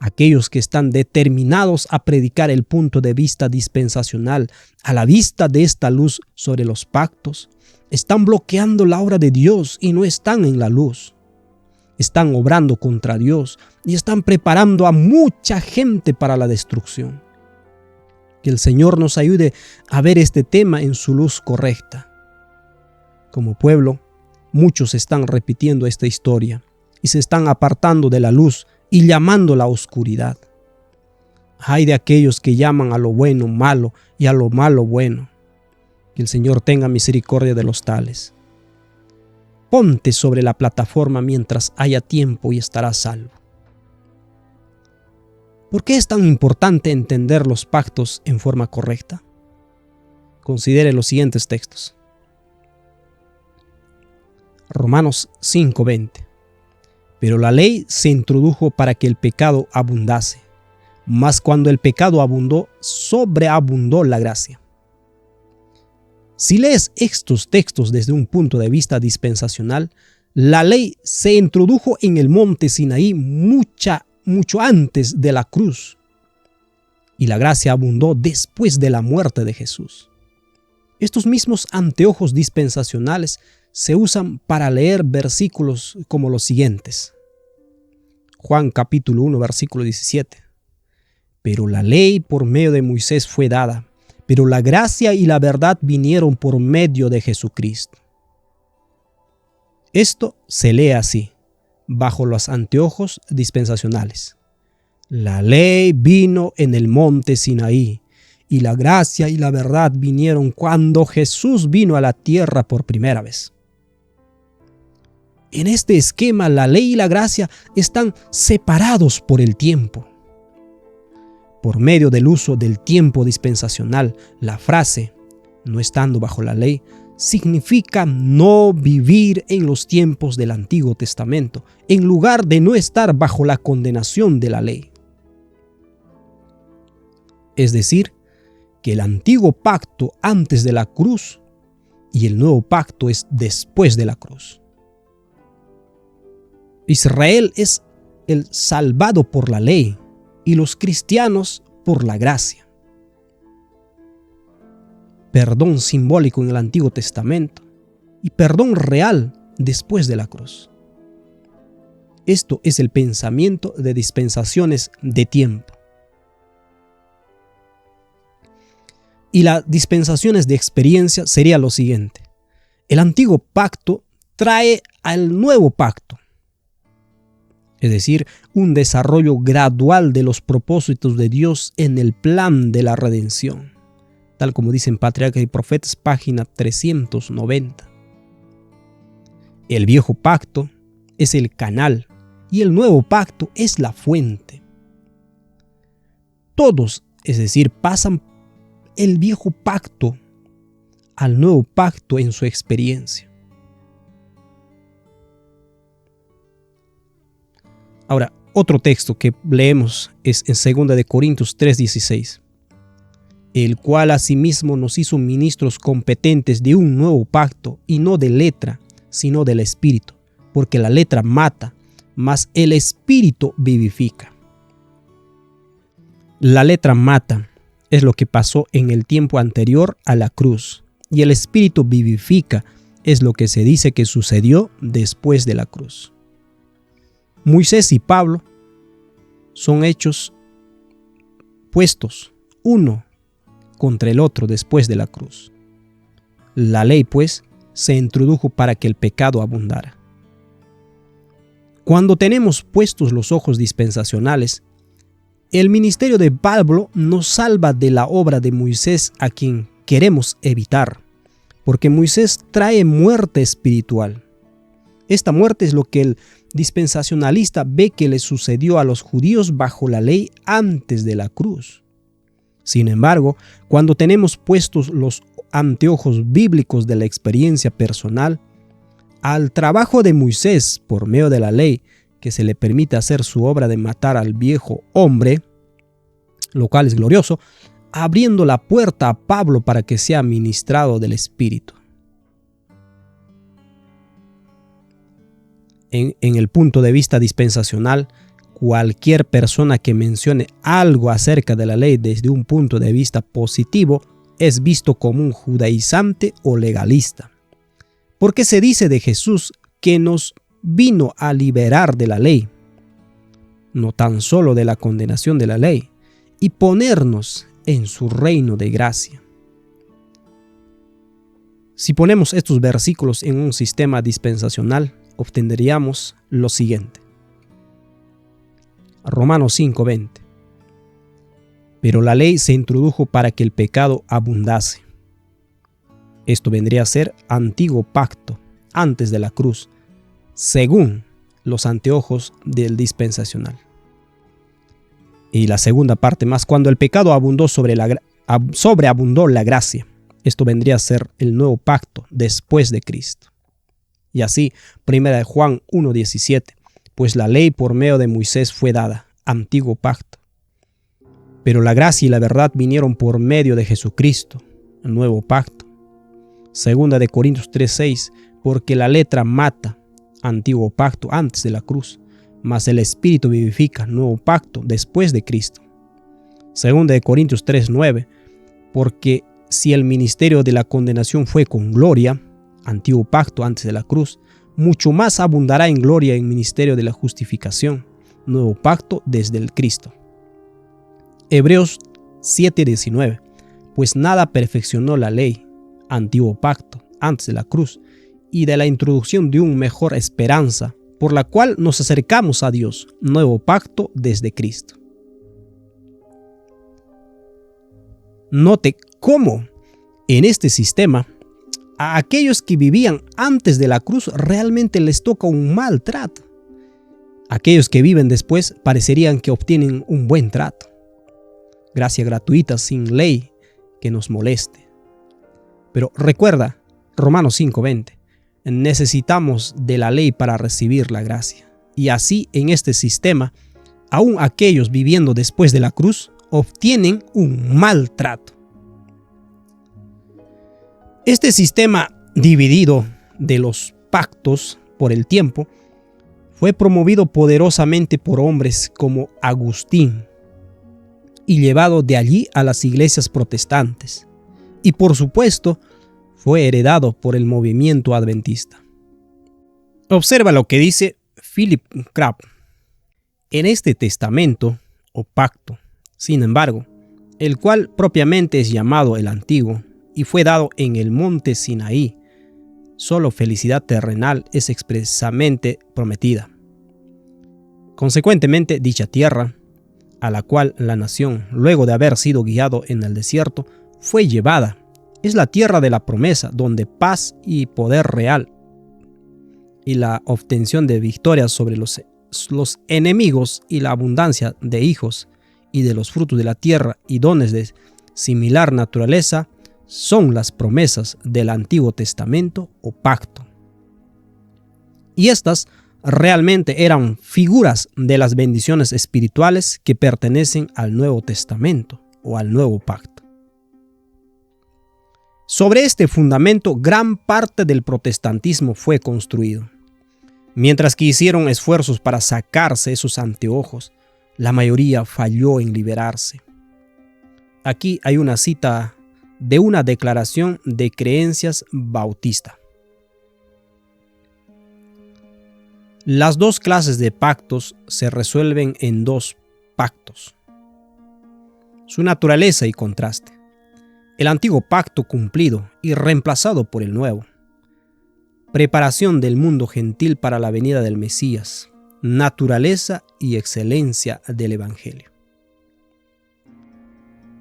Aquellos que están determinados a predicar el punto de vista dispensacional a la vista de esta luz sobre los pactos, están bloqueando la obra de Dios y no están en la luz. Están obrando contra Dios y están preparando a mucha gente para la destrucción. Que el Señor nos ayude a ver este tema en su luz correcta. Como pueblo, muchos están repitiendo esta historia y se están apartando de la luz y llamando la oscuridad. Ay de aquellos que llaman a lo bueno malo y a lo malo bueno. Que el Señor tenga misericordia de los tales. Ponte sobre la plataforma mientras haya tiempo y estarás salvo. ¿Por qué es tan importante entender los pactos en forma correcta? Considere los siguientes textos. Romanos 5:20. Pero la ley se introdujo para que el pecado abundase, mas cuando el pecado abundó, sobreabundó la gracia. Si lees estos textos desde un punto de vista dispensacional, la ley se introdujo en el monte Sinaí mucho antes de la cruz, y la gracia abundó después de la muerte de Jesús. Estos mismos anteojos dispensacionales se usan para leer versículos como los siguientes. Juan capítulo 1, versículo 17. Pero la ley por medio de Moisés fue dada, pero la gracia y la verdad vinieron por medio de Jesucristo. Esto se lee así, bajo los anteojos dispensacionales. La ley vino en el monte Sinaí, y la gracia y la verdad vinieron cuando Jesús vino a la tierra por primera vez. En este esquema, la ley y la gracia están separados por el tiempo. por medio del uso del tiempo dispensacional. La frase "no estando bajo la ley" significa no vivir en los tiempos del Antiguo Testamento, en lugar de no estar bajo la condenación de la ley. Es decir, que el antiguo pacto antes de la cruz y el nuevo pacto es después de la cruz. Israel es el salvado por la ley y los cristianos por la gracia. Perdón simbólico en el Antiguo Testamento y perdón real después de la cruz. Esto es el pensamiento de dispensaciones de tiempo. Y las dispensaciones de experiencia sería lo siguiente. El antiguo pacto trae al nuevo pacto. Es decir, un desarrollo gradual de los propósitos de Dios en el plan de la redención. Tal como dicen Patriarcas y Profetas, página 390. El viejo pacto es el canal y el nuevo pacto es la fuente. Todos, es decir, pasan el viejo pacto al nuevo pacto en su experiencia. Ahora, otro texto que leemos es en 2 de Corintios 3:16, el cual asimismo nos hizo ministros competentes de un nuevo pacto, y no de letra, sino del Espíritu, porque la letra mata, mas el Espíritu vivifica. La letra mata es lo que pasó en el tiempo anterior a la cruz, y el Espíritu vivifica es lo que se dice que sucedió después de la cruz. Moisés y Pablo son hechos puestos uno contra el otro después de la cruz. La ley, pues, se introdujo para que el pecado abundara. Cuando tenemos puestos los ojos dispensacionales, el ministerio de Pablo nos salva de la obra de Moisés, a quien queremos evitar, porque Moisés trae muerte espiritual. Esta muerte es lo que el dispensacionalista ve que le sucedió a los judíos bajo la ley antes de la cruz. Sin embargo, cuando tenemos puestos los anteojos bíblicos de la experiencia personal, al trabajo de Moisés por medio de la ley, que se le permite hacer su obra de matar al viejo hombre, lo cual es glorioso, abriendo la puerta a Pablo para que sea ministrado del Espíritu. En el punto de vista dispensacional, cualquier persona que mencione algo acerca de la ley desde un punto de vista positivo es visto como un judaizante o legalista. Porque se dice de Jesús que nos vino a liberar de la ley, no tan solo de la condenación de la ley, y ponernos en su reino de gracia. Si ponemos estos versículos en un sistema dispensacional, obtendríamos lo siguiente. Romanos 5:20. Pero la ley se introdujo para que el pecado abundase. Esto vendría a ser antiguo pacto antes de la cruz, según los anteojos del dispensacional. Y la segunda parte más, cuando el pecado abundó sobreabundó la gracia. Esto vendría a ser el nuevo pacto después de Cristo. Y así, 1 Juan 1:17, pues la ley por medio de Moisés fue dada, antiguo pacto. Pero la gracia y la verdad vinieron por medio de Jesucristo, nuevo pacto. 2 de Corintios 3:6, porque la letra mata, antiguo pacto antes de la cruz, mas el Espíritu vivifica, nuevo pacto después de Cristo. 2 de Corintios 3:9, porque si el ministerio de la condenación fue con gloria, antiguo pacto antes de la cruz, mucho más abundará en gloria el ministerio de la justificación, nuevo pacto desde el Cristo. Hebreos 7:19, pues nada perfeccionó la ley, antiguo pacto antes de la cruz, y de la introducción de una mejor esperanza, por la cual nos acercamos a Dios, nuevo pacto desde Cristo. Note cómo en este sistema a aquellos que vivían antes de la cruz realmente les toca un mal trato. Aquellos que viven después parecerían que obtienen un buen trato. gracia gratuita sin ley que nos moleste. Pero recuerda, Romanos 5:20, necesitamos de la ley para recibir la gracia. Y así en este sistema, aún aquellos viviendo después de la cruz obtienen un maltrato. Este sistema dividido de los pactos por el tiempo fue promovido poderosamente por hombres como Agustín y llevado de allí a las iglesias protestantes. Y por supuesto, fue heredado por el movimiento adventista. Observa lo que dice Philip Crabb. En este testamento o pacto, sin embargo, el cual propiamente es llamado el Antiguo y fue dado en el monte Sinaí, solo felicidad terrenal es expresamente prometida. Consecuentemente, dicha tierra, a la cual la nación, luego de haber sido guiado en el desierto, fue llevada, es la tierra de la promesa, donde paz y poder real y la obtención de victorias sobre los enemigos y la abundancia de hijos y de los frutos de la tierra y dones de similar naturaleza son las promesas del Antiguo Testamento o pacto. Y estas realmente eran figuras de las bendiciones espirituales que pertenecen al Nuevo Testamento o al Nuevo Pacto. Sobre este fundamento, gran parte del protestantismo fue construido. Mientras que hicieron esfuerzos para sacarse esos anteojos, la mayoría falló en liberarse. Aquí hay una cita de una declaración de creencias bautista. Las dos clases de pactos se resuelven en dos pactos. Su naturaleza y contraste. El antiguo pacto cumplido y reemplazado por el nuevo. Preparación del mundo gentil para la venida del Mesías. Naturaleza y excelencia del Evangelio.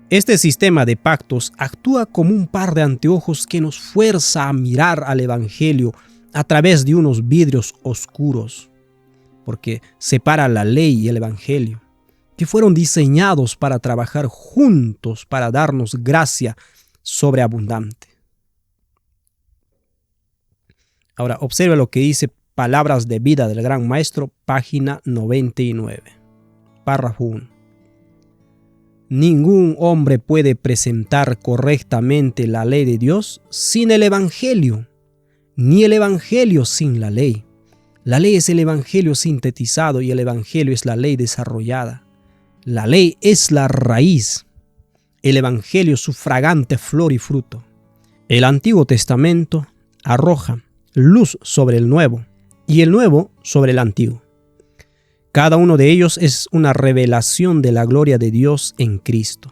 Este sistema de pactos actúa como un par de anteojos que nos fuerza a mirar al Evangelio a través de unos vidrios oscuros, porque separa la ley y el Evangelio, que fueron diseñados para trabajar juntos para darnos gracia sobreabundante. Ahora, observa lo que dice Palabras de Vida del Gran Maestro, página 99, párrafo 1. Ningún hombre puede presentar correctamente la ley de Dios sin el Evangelio, ni el Evangelio sin la ley. La ley es el Evangelio sintetizado y el Evangelio es la ley desarrollada. La ley es la raíz, el Evangelio su fragante flor y fruto. El Antiguo Testamento arroja luz sobre el Nuevo y el Nuevo sobre el Antiguo. Cada uno de ellos es una revelación de la gloria de Dios en Cristo.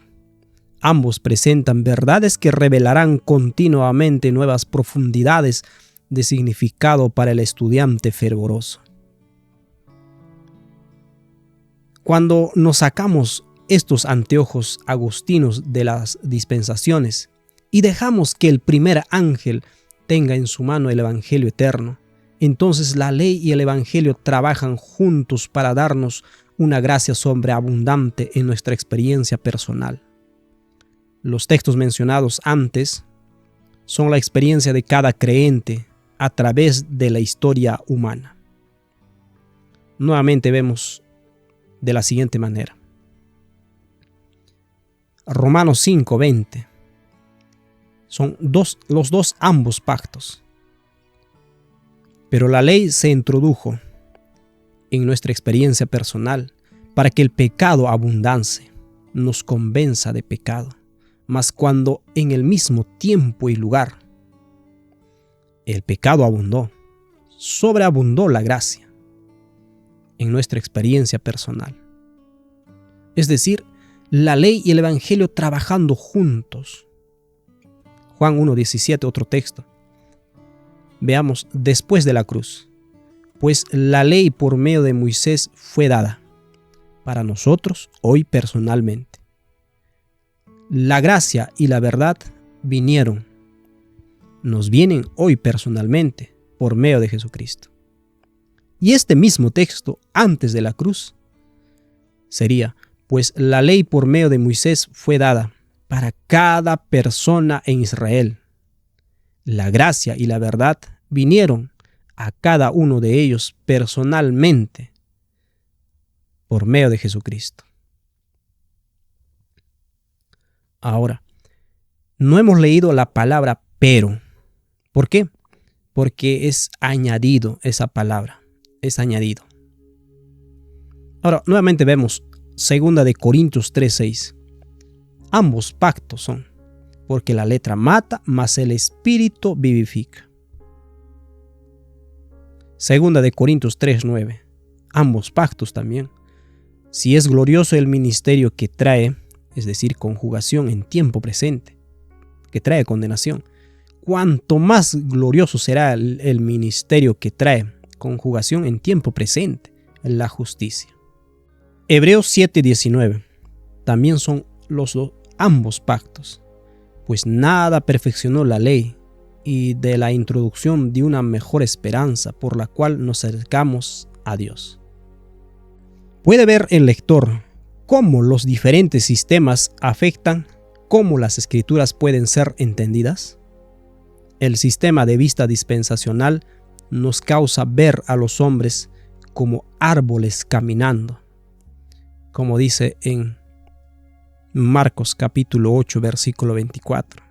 Ambos presentan verdades que revelarán continuamente nuevas profundidades de significado para el estudiante fervoroso. Cuando nos sacamos estos anteojos agustinos de las dispensaciones y dejamos que el primer ángel tenga en su mano el Evangelio eterno, entonces la ley y el Evangelio trabajan juntos para darnos una gracia sobreabundante en nuestra experiencia personal. Los textos mencionados antes son la experiencia de cada creyente a través de la historia humana. Nuevamente vemos de la siguiente manera. Romanos 5:20 son los dos ambos pactos. Pero la ley se introdujo en nuestra experiencia personal para que el pecado abundase, nos convenza de pecado. Mas cuando en el mismo tiempo y lugar el pecado abundó, sobreabundó la gracia en nuestra experiencia personal. Es decir, la ley y el Evangelio trabajando juntos. Juan 1:17, otro texto. Veamos, después de la cruz, pues la ley por medio de Moisés fue dada para nosotros hoy personalmente. La gracia y la verdad nos vienen hoy personalmente por medio de Jesucristo. Y este mismo texto antes de la cruz sería, Pues la ley por medio de Moisés fue dada para cada persona en Israel. La gracia y la verdad vinieron a cada uno de ellos personalmente por medio de Jesucristo. Ahora, no hemos leído la palabra pero. ¿Por qué? Porque es añadido esa palabra, es añadido. Ahora, nuevamente vemos 2 de Corintios 3:6. Ambos pactos son, porque la letra mata, mas el espíritu vivifica. 2 de Corintios 3:9. Ambos pactos también. Si es glorioso el ministerio que trae, es decir, conjugación en tiempo presente, que trae condenación, cuanto más glorioso será el ministerio que trae conjugación en tiempo presente, la justicia. Hebreos 7:19. También son ambos pactos, pues nada perfeccionó la ley y de la introducción de una mejor esperanza por la cual nos acercamos a Dios. Puede ver el lector cómo los diferentes sistemas afectan cómo las escrituras pueden ser entendidas. El sistema de vista dispensacional nos causa ver a los hombres como árboles caminando, como dice en Marcos capítulo 8 versículo 24.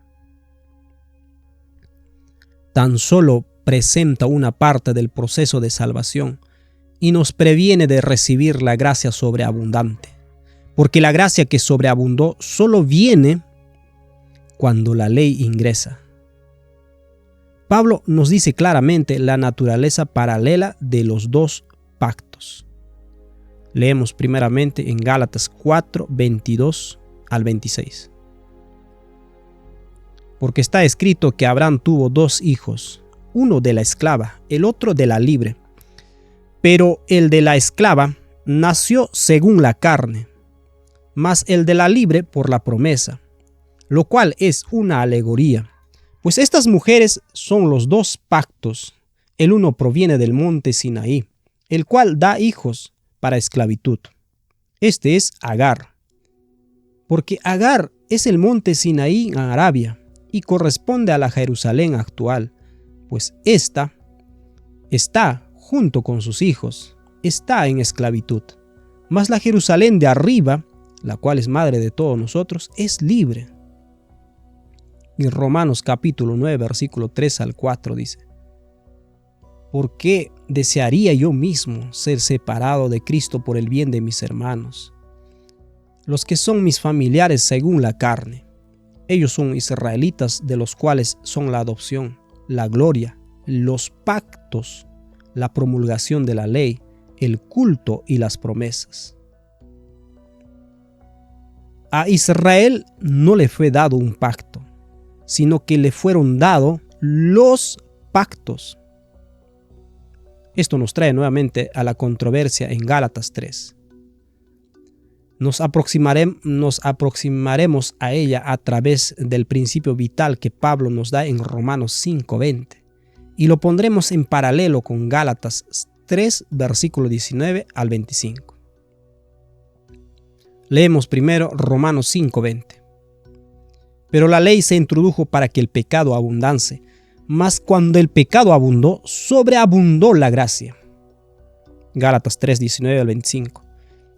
Tan solo presenta una parte del proceso de salvación y nos previene de recibir la gracia sobreabundante, porque la gracia que sobreabundó solo viene cuando la ley ingresa. Pablo nos dice claramente la naturaleza paralela de los dos pactos. Leemos primeramente en Gálatas 4, 22 al 26. Porque está escrito que Abraham tuvo 2 hijos, uno de la esclava, el otro de la libre. Pero el de la esclava nació según la carne, mas el de la libre por la promesa, lo cual es una alegoría. Pues estas mujeres son los 2 pactos. El uno proviene del monte Sinaí, el cual da hijos para esclavitud. Este es Agar, porque Agar es el monte Sinaí en Arabia y corresponde a la Jerusalén actual, pues ésta está junto con sus hijos, está en esclavitud. Mas la Jerusalén de arriba, la cual es madre de todos nosotros, es libre. En Romanos capítulo 9, versículo 3 al 4 dice: ¿por qué desearía yo mismo ser separado de Cristo por el bien de mis hermanos, los que son mis familiares según la carne? Ellos son israelitas, de los cuales son la adopción, la gloria, los pactos, la promulgación de la ley, el culto y las promesas. A Israel no le fue dado un pacto, sino que le fueron dados los pactos. Esto nos trae nuevamente a la controversia en Gálatas 3. Nos aproximaremos a ella a través del principio vital que Pablo nos da en Romanos 5:20 y lo pondremos en paralelo con Gálatas 3, versículo 19 al 25. Leemos primero Romanos 5:20. Pero la ley se introdujo para que el pecado abundase, mas cuando el pecado abundó, sobreabundó la gracia. Gálatas 3, 19 al 25.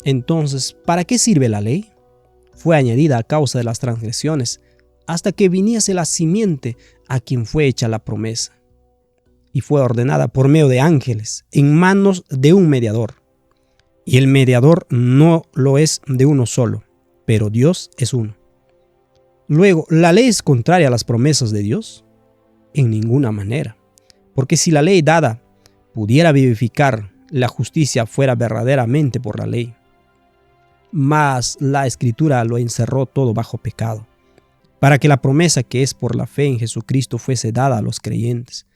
Entonces, ¿para qué sirve la ley? Fue añadida a causa de las transgresiones, hasta que viniese la simiente a quien fue hecha la promesa. Y fue ordenada por medio de ángeles, en manos de un mediador. Y el mediador no lo es de uno solo, pero Dios es uno. Luego, ¿la ley es contraria a las promesas de Dios? En ninguna manera. Porque si la ley dada pudiera vivificar, la justicia fuera verdaderamente por la ley. Mas la Escritura lo encerró todo bajo pecado, para que la promesa que es por la fe en Jesucristo fuese dada a los creyentes.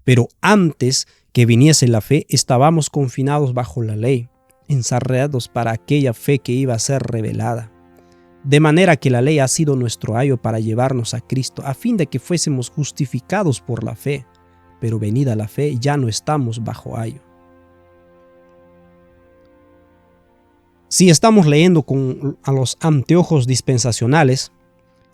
Pero antes que viniese la fe, estábamos confinados bajo la ley, encerrados para aquella fe que iba a ser revelada. De manera que la ley ha sido nuestro ayo para llevarnos a Cristo, a fin de que fuésemos justificados por la fe. Pero venida la fe, ya no estamos bajo ayo. Si estamos leyendo con a los anteojos dispensacionales,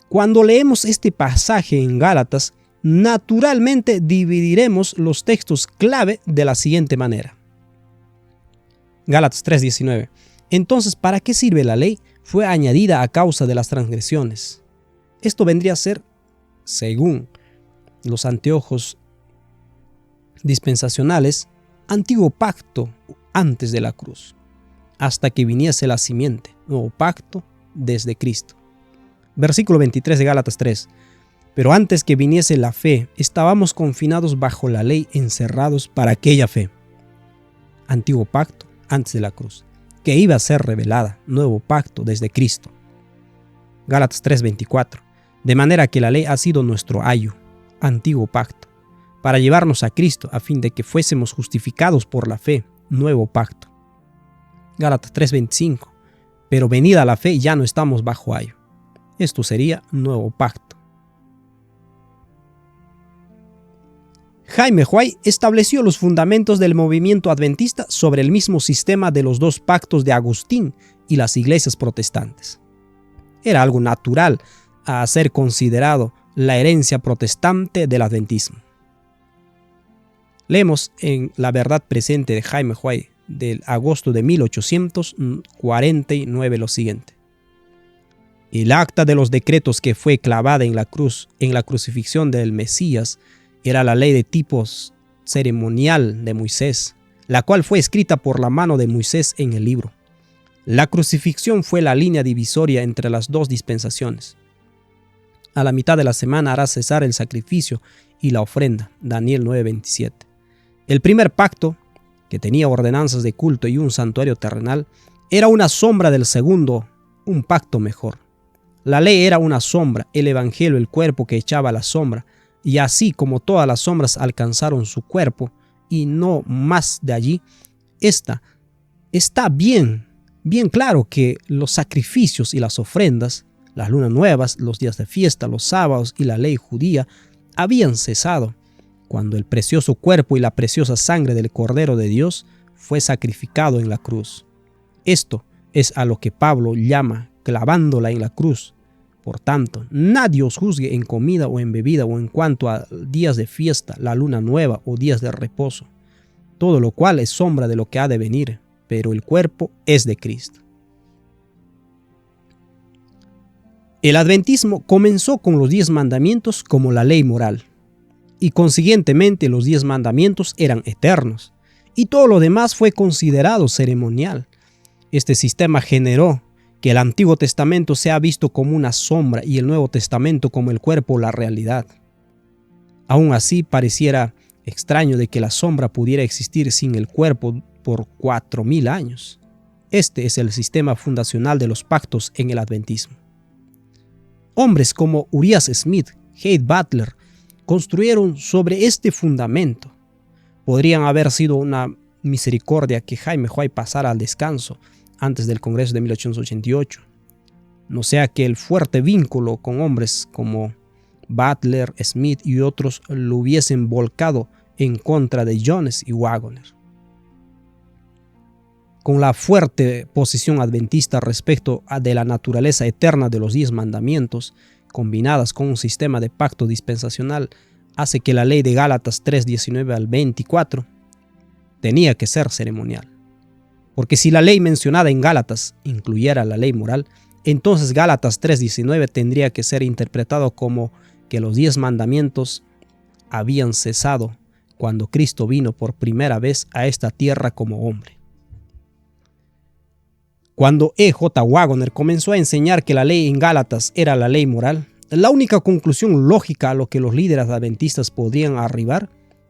cuando leemos este pasaje en Gálatas, naturalmente dividiremos los textos clave de la siguiente manera. Gálatas 3:19. Entonces, ¿para qué sirve la ley? Fue añadida a causa de las transgresiones. Esto vendría a ser, según los anteojos dispensacionales, antiguo pacto antes de la cruz, hasta que viniese la simiente, nuevo pacto desde Cristo. Versículo 23 de Gálatas 3. Pero antes que viniese la fe, estábamos confinados bajo la ley, encerrados para aquella fe. Antiguo pacto antes de la cruz, que iba a ser revelada, nuevo pacto desde Cristo. Gálatas 3:24. De manera que la ley ha sido nuestro ayo, antiguo pacto, para llevarnos a Cristo a fin de que fuésemos justificados por la fe, nuevo pacto. Gálatas 3:25. Pero venida la fe ya no estamos bajo ayo. Esto sería nuevo pacto. Jaime Huey estableció los fundamentos del movimiento adventista sobre el mismo sistema de los dos pactos de Agustín y las iglesias protestantes. Era algo natural a ser considerado la herencia protestante del adventismo. Leemos en La verdad presente de Jaime Huey del agosto de 1849 lo siguiente. El acta de los decretos que fue clavada en la cruz, en la crucifixión del Mesías, era la ley de tipos ceremonial de Moisés, la cual fue escrita por la mano de Moisés en el libro. La crucifixión fue la línea divisoria entre las dos dispensaciones. A la mitad de la semana hará cesar el sacrificio y la ofrenda. Daniel 9:27. El primer pacto, que tenía ordenanzas de culto y un santuario terrenal, era una sombra del segundo, un pacto mejor. La ley era una sombra, el evangelio el cuerpo que echaba la sombra, y así como todas las sombras alcanzaron su cuerpo, y no más de allí, está bien claro que los sacrificios y las ofrendas, las lunas nuevas, los días de fiesta, los sábados y la ley judía habían cesado cuando el precioso cuerpo y la preciosa sangre del Cordero de Dios fue sacrificado en la cruz. Esto es a lo que Pablo llama clavándola en la cruz. Por tanto, nadie os juzgue en comida o en bebida o en cuanto a días de fiesta, la luna nueva o días de reposo, todo lo cual es sombra de lo que ha de venir, pero el cuerpo es de Cristo. El adventismo comenzó con los 10 mandamientos como la ley moral, y consiguientemente los 10 mandamientos eran eternos, y todo lo demás fue considerado ceremonial. Este sistema generó que el Antiguo Testamento sea visto como una sombra y el Nuevo Testamento como el cuerpo o la realidad. Aún así, pareciera extraño de que la sombra pudiera existir sin el cuerpo por 4000 años. Este es el sistema fundacional de los pactos en el adventismo. Hombres como Urias Smith, Haight Butler, construyeron sobre este fundamento. Podrían haber sido una misericordia que Jaime Huey pasara al descanso antes del Congreso de 1888, no sea que el fuerte vínculo con hombres como Butler, Smith y otros lo hubiesen volcado en contra de Jones y Waggoner. Con la fuerte posición adventista respecto de la naturaleza eterna de los 10 mandamientos, combinadas con un sistema de pacto dispensacional, hace que la ley de Gálatas 3:19 al 24 tenía que ser ceremonial. Porque si la ley mencionada en Gálatas incluyera la ley moral, entonces Gálatas 3:19 tendría que ser interpretado como que los 10 mandamientos habían cesado cuando Cristo vino por primera vez a esta tierra como hombre. Cuando E.J. Waggoner comenzó a enseñar que la ley en Gálatas era la ley moral, la única conclusión lógica a lo que los líderes adventistas podrían arribar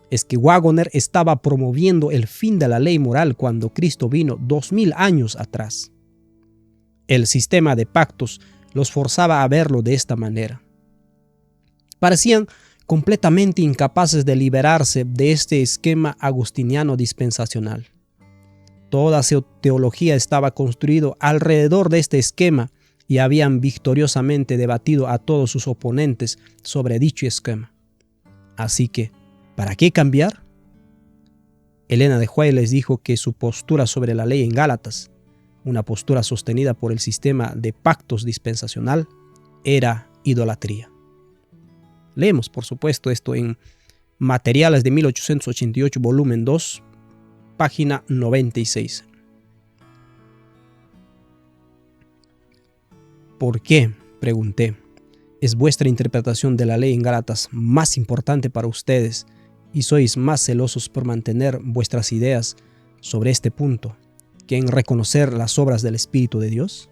es que Waggoner estaba promoviendo el fin de la ley moral cuando Cristo vino 2000 años atrás. El sistema de pactos los forzaba a verlo de esta manera. Parecían completamente incapaces de liberarse de este esquema agustiniano dispensacional. Toda su teología estaba construido alrededor de este esquema y habían victoriosamente debatido a todos sus oponentes sobre dicho esquema. Así que, ¿para qué cambiar? Elena de White les dijo que su postura sobre la ley en Gálatas una postura sostenida por el sistema de pactos dispensacional, era idolatría. Leemos, por supuesto, esto en Materiales de 1888, volumen 2, página 96. ¿Por qué?, pregunté. ¿Es vuestra interpretación de la ley en Gálatas más importante para ustedes y sois más celosos por mantener vuestras ideas sobre este punto que en reconocer las obras del Espíritu de Dios?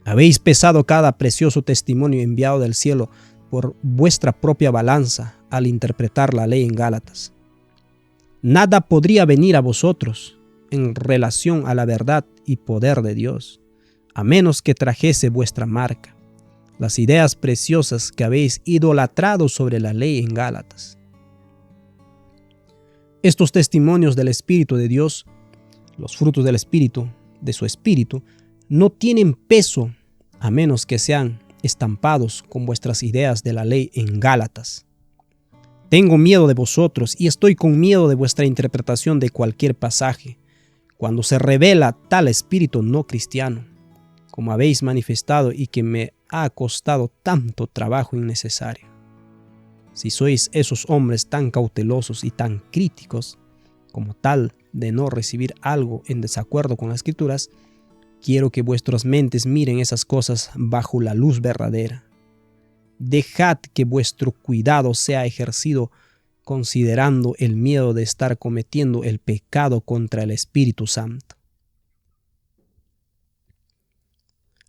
¿Habéis pesado cada precioso testimonio enviado del cielo por vuestra propia balanza al interpretar la ley en Gálatas? Nada podría venir a vosotros en relación a la verdad y poder de Dios, a menos que trajese vuestra marca, las ideas preciosas que habéis idolatrado sobre la ley en Gálatas. Estos testimonios del Espíritu de Dios, los frutos del Espíritu, de su Espíritu, no tienen peso a menos que sean estampados con vuestras ideas de la ley en Gálatas. Tengo miedo de vosotros y estoy con miedo de vuestra interpretación de cualquier pasaje, cuando se revela tal espíritu no cristiano, como habéis manifestado y que me ha costado tanto trabajo innecesario. Si sois esos hombres tan cautelosos y tan críticos, como tal de no recibir algo en desacuerdo con las Escrituras, quiero que vuestras mentes miren esas cosas bajo la luz verdadera. Dejad que vuestro cuidado sea ejercido considerando el miedo de estar cometiendo el pecado contra el Espíritu Santo.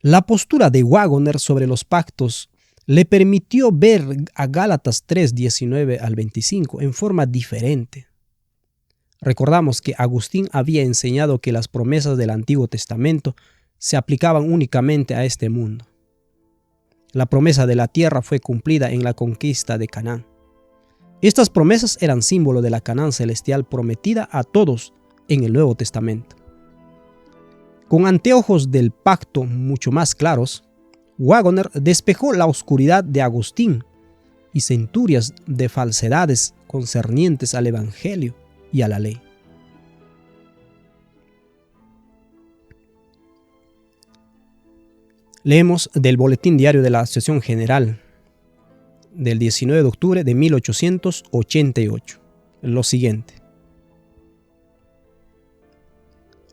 La postura de Waggoner sobre los pactos le permitió ver a Gálatas 3, 19 al 25 en forma diferente. Recordamos que Agustín había enseñado que las promesas del Antiguo Testamento se aplicaban únicamente a este mundo. La promesa de la tierra fue cumplida en la conquista de Canaán. Estas promesas eran símbolo de la Canaán celestial prometida a todos en el Nuevo Testamento. Con anteojos del pacto mucho más claros, Waggoner despejó la oscuridad de Agustín y centurias de falsedades concernientes al Evangelio y a la ley. Leemos del Boletín Diario de la Asociación General del 19 de octubre de 1888 lo siguiente.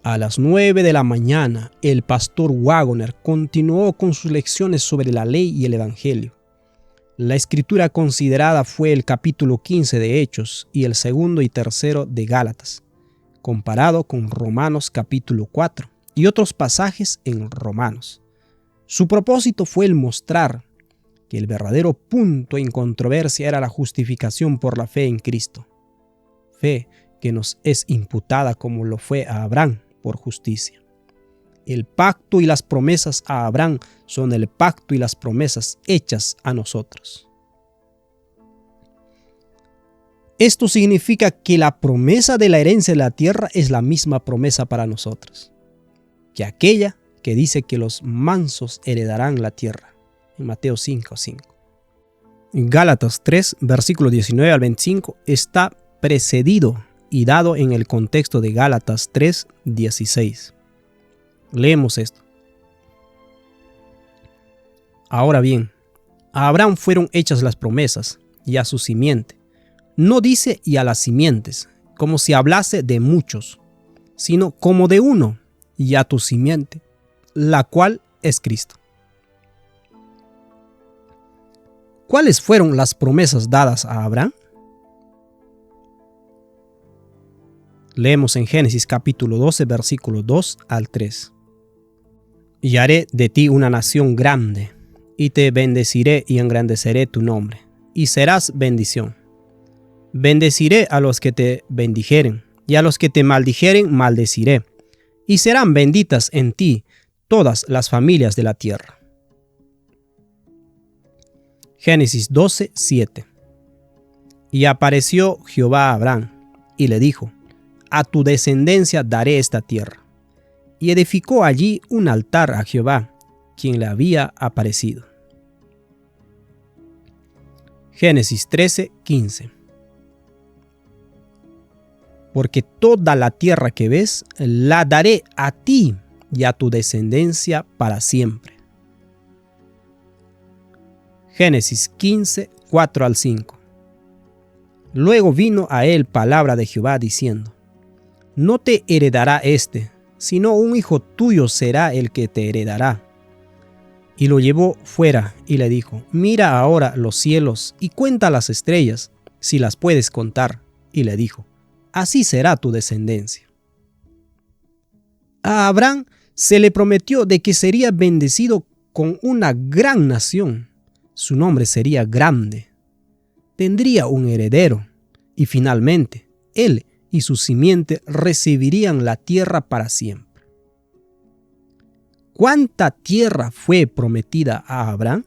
A las 9 de la mañana, el pastor Waggoner continuó con sus lecciones sobre la ley y el Evangelio. La escritura considerada fue el capítulo 15 de Hechos y el segundo y tercero de Gálatas, comparado con Romanos capítulo 4 y otros pasajes en Romanos. Su propósito fue el mostrar que el verdadero punto en controversia era la justificación por la fe en Cristo, fe que nos es imputada como lo fue a Abraham por justicia. El pacto y las promesas a Abraham son el pacto y las promesas hechas a nosotros. Esto significa que la promesa de la herencia de la tierra es la misma promesa para nosotros, que aquella que dice que los mansos heredarán la tierra, en Mateo 5:5. En Gálatas 3, versículo 19 al 25, está precedido y dado en el contexto de Gálatas 3, 16. Leemos esto. Ahora bien, a Abraham fueron hechas las promesas, y a su simiente. No dice y a las simientes, como si hablase de muchos, sino como de uno, y a tu simiente, la cual es Cristo. ¿Cuáles fueron las promesas dadas a Abraham? Leemos en Génesis capítulo 12, versículo 2 al 3. Y haré de ti una nación grande, y te bendeciré y engrandeceré tu nombre, y serás bendición. Bendeciré a los que te bendijeren, y a los que te maldijeren maldeciré, y serán benditas en ti todas las familias de la tierra. Génesis 12, 7. Y apareció Jehová a Abraham, y le dijo: a tu descendencia daré esta tierra. Y edificó allí un altar a Jehová, quien le había aparecido. Génesis 13, 15. porque toda la tierra que ves la daré a ti y a tu descendencia para siempre. Génesis 15, 4 al 5. Luego vino a él palabra de Jehová diciendo: No te heredará sino un hijo tuyo será el que te heredará. Y lo llevó fuera y le dijo: Mira ahora los cielos y cuenta las estrellas, si las puedes contar. Y le dijo: Así será tu descendencia. A Abraham se le prometió de que sería bendecido con una gran nación. Su nombre sería grande. Tendría un heredero. Y finalmente, él y su simiente recibirían la tierra para siempre. ¿Cuánta tierra fue prometida a Abraham?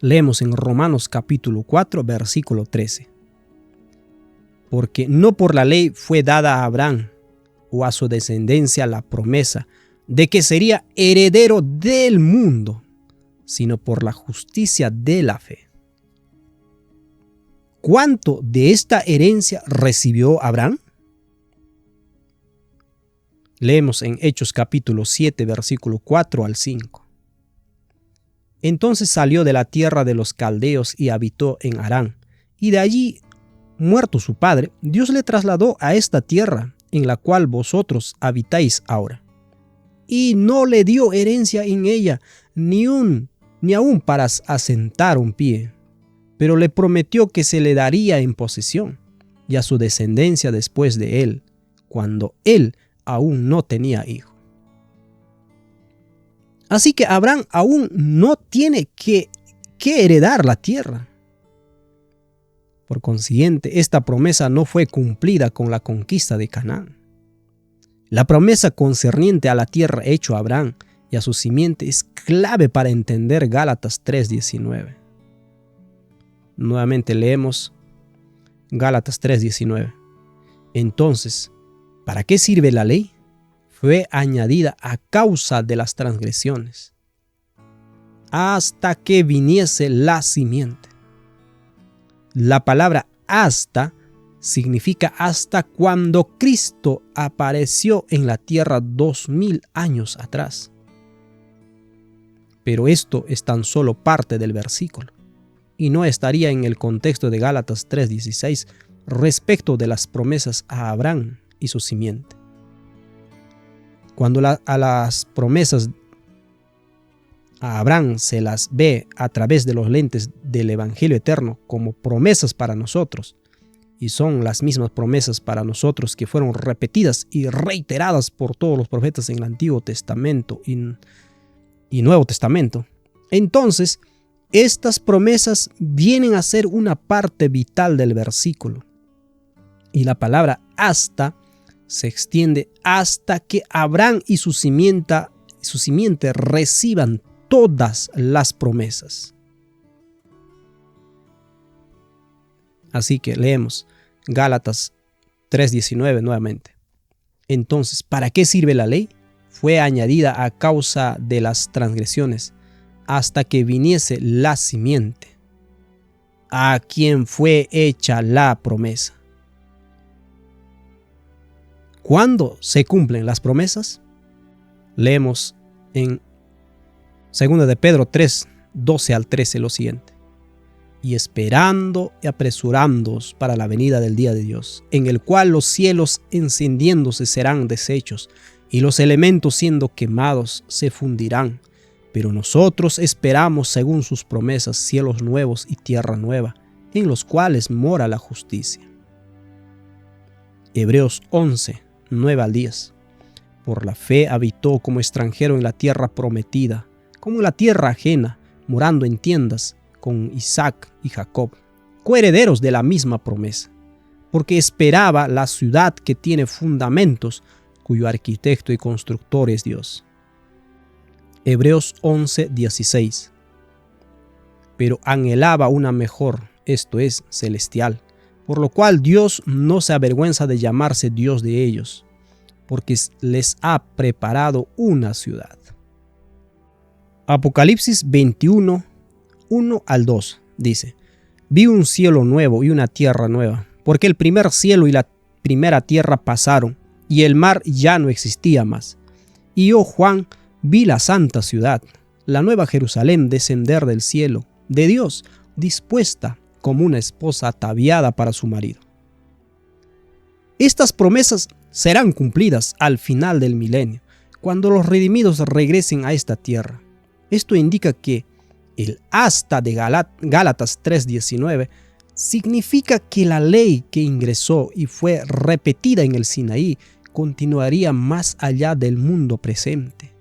Leemos en Romanos capítulo 4, versículo 13. Porque no por la ley fue dada a Abraham o a su descendencia la promesa de que sería heredero del mundo, sino por la justicia de la fe. ¿Cuánto de esta herencia recibió Abraham? Leemos en Hechos capítulo 7, versículo 4 al 5. Entonces salió de la tierra de los caldeos y habitó en Harán, y de allí, muerto su padre, Dios le trasladó a esta tierra en la cual vosotros habitáis ahora. Y no le dio herencia en ella, ni aun para asentar un pie, pero le prometió que se le daría en posesión, y a su descendencia después de él, cuando él aún no tenía hijo. Así que Abraham aún no tiene que heredar la tierra. Por consiguiente, esta promesa no fue cumplida con la conquista de Canaán. La promesa concerniente a la tierra hecha a Abraham y a su simiente es clave para entender Gálatas 3:19. Nuevamente leemos Gálatas 3:19. Entonces, ¿para qué sirve la ley? Fue añadida a causa de las transgresiones, hasta que viniese la simiente. La palabra hasta significa hasta cuando Cristo apareció en la tierra 2000 años atrás. Pero esto es tan solo parte del versículo y no estaría en el contexto de Gálatas 3:16 respecto de las promesas a Abraham y su simiente. Cuando a las promesas a Abraham se las ve a través de los lentes del Evangelio eterno como promesas para nosotros, y son las mismas promesas para nosotros que fueron repetidas y reiteradas por todos los profetas en el Antiguo Testamento y Nuevo Testamento, entonces estas promesas vienen a ser una parte vital del versículo. Y la palabra hasta se extiende hasta que Abraham y su simiente reciban todas las promesas. Así que leemos Gálatas 3:19 nuevamente. Entonces, ¿para qué sirve la ley? Fue añadida a causa de las transgresiones, hasta que viniese la simiente, a quien fue hecha la promesa. ¿Cuándo se cumplen las promesas? Leemos en 2 de Pedro 3, 12 al 13 lo siguiente. Y esperando y apresurándoos para la venida del día de Dios, en el cual los cielos encendiéndose serán deshechos, y los elementos siendo quemados se fundirán. Pero nosotros esperamos según sus promesas cielos nuevos y tierra nueva, en los cuales mora la justicia. Hebreos 11, 9 al 10. Por la fe habitó como extranjero en la tierra prometida, como en la tierra ajena, morando en tiendas con Isaac y Jacob, coherederos de la misma promesa, porque esperaba la ciudad que tiene fundamentos, cuyo arquitecto y constructor es Dios. Hebreos 11, 16. Pero anhelaba una mejor, esto es, celestial, por lo cual Dios no se avergüenza de llamarse Dios de ellos, porque les ha preparado una ciudad. Apocalipsis 21, 1 al 2 dice: Vi un cielo nuevo y una tierra nueva, porque el primer cielo y la primera tierra pasaron, y el mar ya no existía más. Y yo, Juan, vi la santa ciudad, la nueva Jerusalén, descender del cielo, de Dios, dispuesta como una esposa ataviada para su marido. Estas promesas serán cumplidas al final del milenio, cuando los redimidos regresen a esta tierra. Esto indica que el hasta de Gálatas 3:19 significa que la ley que ingresó y fue repetida en el Sinaí continuaría más allá del mundo presente,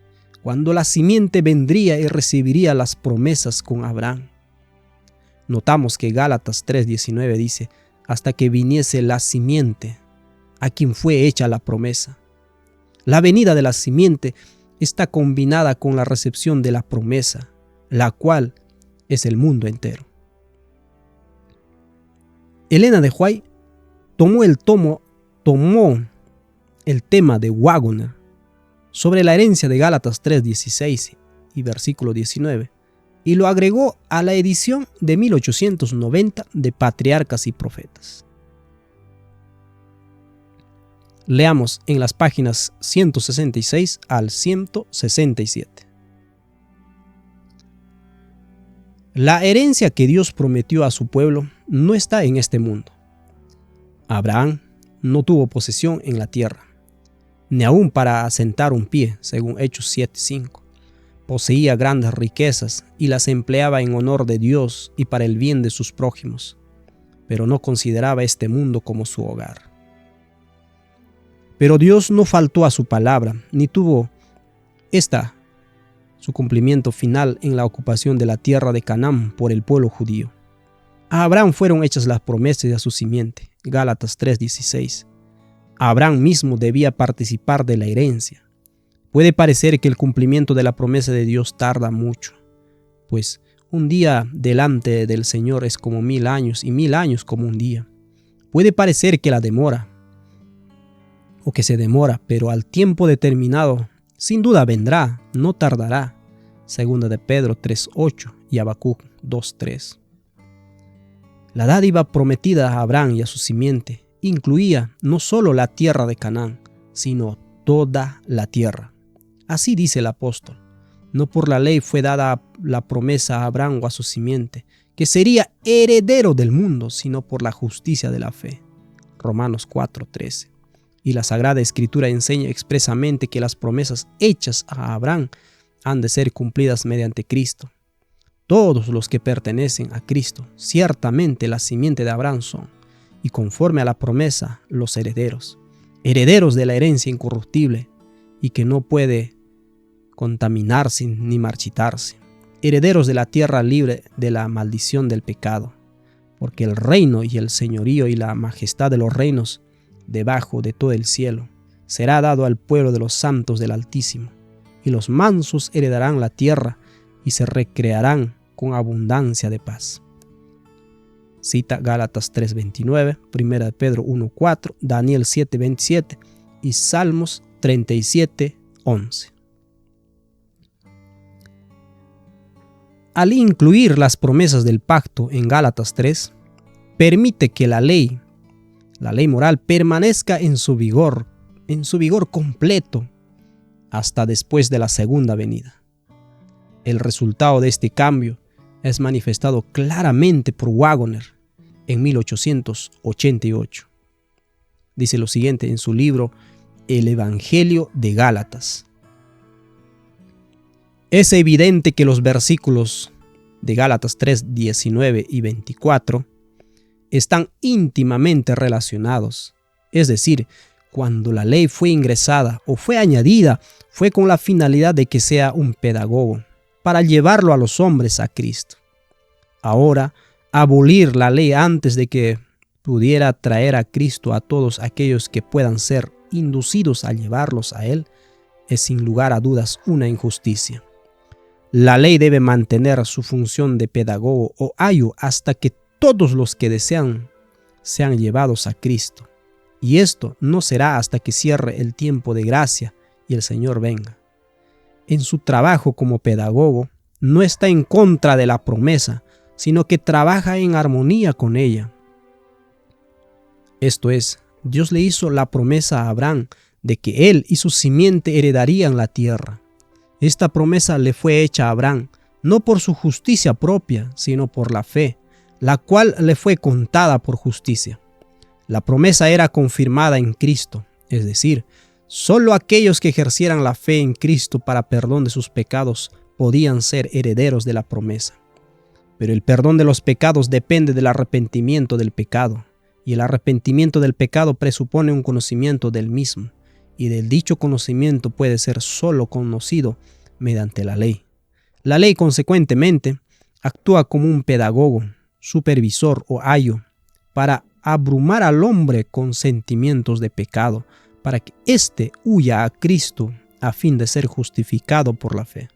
cuando la simiente vendría y recibiría las promesas con Abraham. Notamos que Gálatas 3:19 dice, hasta que viniese la simiente, a quien fue hecha la promesa. La venida de la simiente está combinada con la recepción de la promesa, la cual es el mundo entero. Elena de White tomó el tema de Waggoner sobre la herencia de Gálatas 3:16 y versículo 19 y lo agregó a la edición de 1890 de Patriarcas y Profetas. Leamos en las páginas 166 al 167. La herencia que Dios prometió a su pueblo no está en este mundo. Abraham no tuvo posesión en la tierra, ni aún para asentar un pie, según Hechos 7:5. Poseía grandes riquezas y las empleaba en honor de Dios y para el bien de sus prójimos, pero no consideraba este mundo como su hogar. Pero Dios no faltó a su palabra, ni tuvo su cumplimiento final en la ocupación de la tierra de Canaán por el pueblo judío. A Abraham fueron hechas las promesas y a su simiente, Gálatas 3:16. Abraham mismo debía participar de la herencia. Puede parecer que el cumplimiento de la promesa de Dios tarda mucho, pues un día delante del Señor es como 1000 años y 1000 años como un día. Puede parecer que se demora, pero al tiempo determinado, sin duda vendrá, no tardará. Segunda de Pedro 3:8 y Habacuc 2:3. La dádiva prometida a Abraham y a su simiente incluía no solo la tierra de Canaán, sino toda la tierra. Así dice el apóstol. No por la ley fue dada la promesa a Abraham o a su simiente, que sería heredero del mundo, sino por la justicia de la fe. Romanos 4:13. Y la Sagrada Escritura enseña expresamente que las promesas hechas a Abraham han de ser cumplidas mediante Cristo. Todos los que pertenecen a Cristo, ciertamente la simiente de Abraham son, y conforme a la promesa, los herederos de la herencia incorruptible y que no puede contaminarse ni marchitarse, herederos de la tierra libre de la maldición del pecado, porque el reino y el señorío y la majestad de los reinos debajo de todo el cielo será dado al pueblo de los santos del Altísimo, y los mansos heredarán la tierra y se recrearán con abundancia de paz. Cita Gálatas 3:29, 1 de Pedro 1:4, Daniel 7:27 y Salmos 37:11. Al incluir las promesas del pacto en Gálatas 3, permite que la ley moral permanezca en su vigor completo hasta después de la segunda venida. El resultado de este cambio es manifestado claramente por Waggoner en 1888. Dice lo siguiente en su libro El Evangelio de Gálatas. Es evidente que los versículos de Gálatas 3:19 y 24 están íntimamente relacionados. Es decir, cuando la ley fue ingresada o fue añadida, fue con la finalidad de que sea un pedagogo, para llevarlo a los hombres a Cristo. Ahora, abolir la ley antes de que pudiera traer a Cristo a todos aquellos que puedan ser inducidos a llevarlos a Él, es sin lugar a dudas una injusticia. La ley debe mantener su función de pedagogo o ayo hasta que todos los que desean sean llevados a Cristo. Y esto no será hasta que cierre el tiempo de gracia y el Señor venga. En su trabajo como pedagogo, no está en contra de la promesa, sino que trabaja en armonía con ella. Esto es, Dios le hizo la promesa a Abraham de que él y su simiente heredarían la tierra. Esta promesa le fue hecha a Abraham, no por su justicia propia, sino por la fe, la cual le fue contada por justicia. La promesa era confirmada en Cristo, es decir, solo aquellos que ejercieran la fe en Cristo para perdón de sus pecados podían ser herederos de la promesa. Pero el perdón de los pecados depende del arrepentimiento del pecado, y el arrepentimiento del pecado presupone un conocimiento del mismo, y del dicho conocimiento puede ser solo conocido mediante la ley. La ley, consecuentemente, actúa como un pedagogo, supervisor o ayo para abrumar al hombre con sentimientos de pecado, para que éste huya a Cristo a fin de ser justificado por la fe.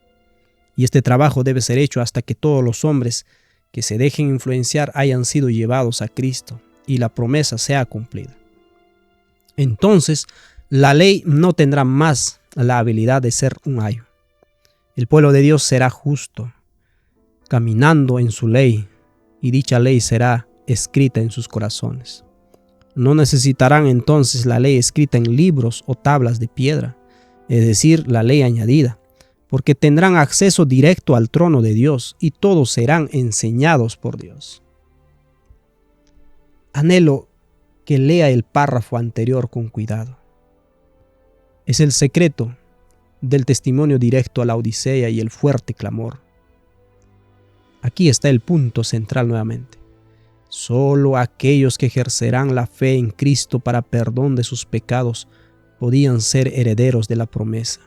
Y este trabajo debe ser hecho hasta que todos los hombres que se dejen influenciar hayan sido llevados a Cristo y la promesa sea cumplida. Entonces, la ley no tendrá más la habilidad de ser un ayo. El pueblo de Dios será justo, caminando en su ley, y dicha ley será escrita en sus corazones. No necesitarán entonces la ley escrita en libros o tablas de piedra, es decir, la ley añadida, porque tendrán acceso directo al trono de Dios y todos serán enseñados por Dios. Anhelo que lea el párrafo anterior con cuidado. Es el secreto del testimonio directo a la Odisea y el fuerte clamor. Aquí está el punto central nuevamente. Solo aquellos que ejercerán la fe en Cristo para perdón de sus pecados podían ser herederos de la promesa.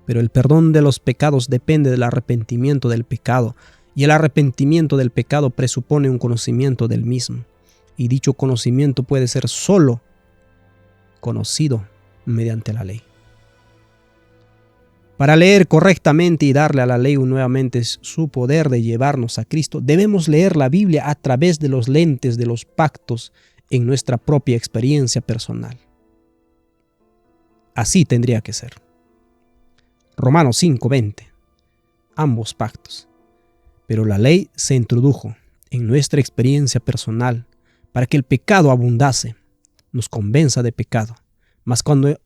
Pero el perdón de los pecados depende del arrepentimiento del pecado, y el arrepentimiento del pecado presupone un conocimiento del mismo, y dicho conocimiento puede ser solo conocido mediante la ley. Para leer correctamente y darle a la ley nuevamente su poder de llevarnos a Cristo, debemos leer la Biblia a través de los lentes de los pactos en nuestra propia experiencia personal. Así tendría que ser. Romanos 5:20. Ambos pactos. Pero la ley se introdujo en nuestra experiencia personal para que el pecado abundase, nos convenza de pecado, mas cuando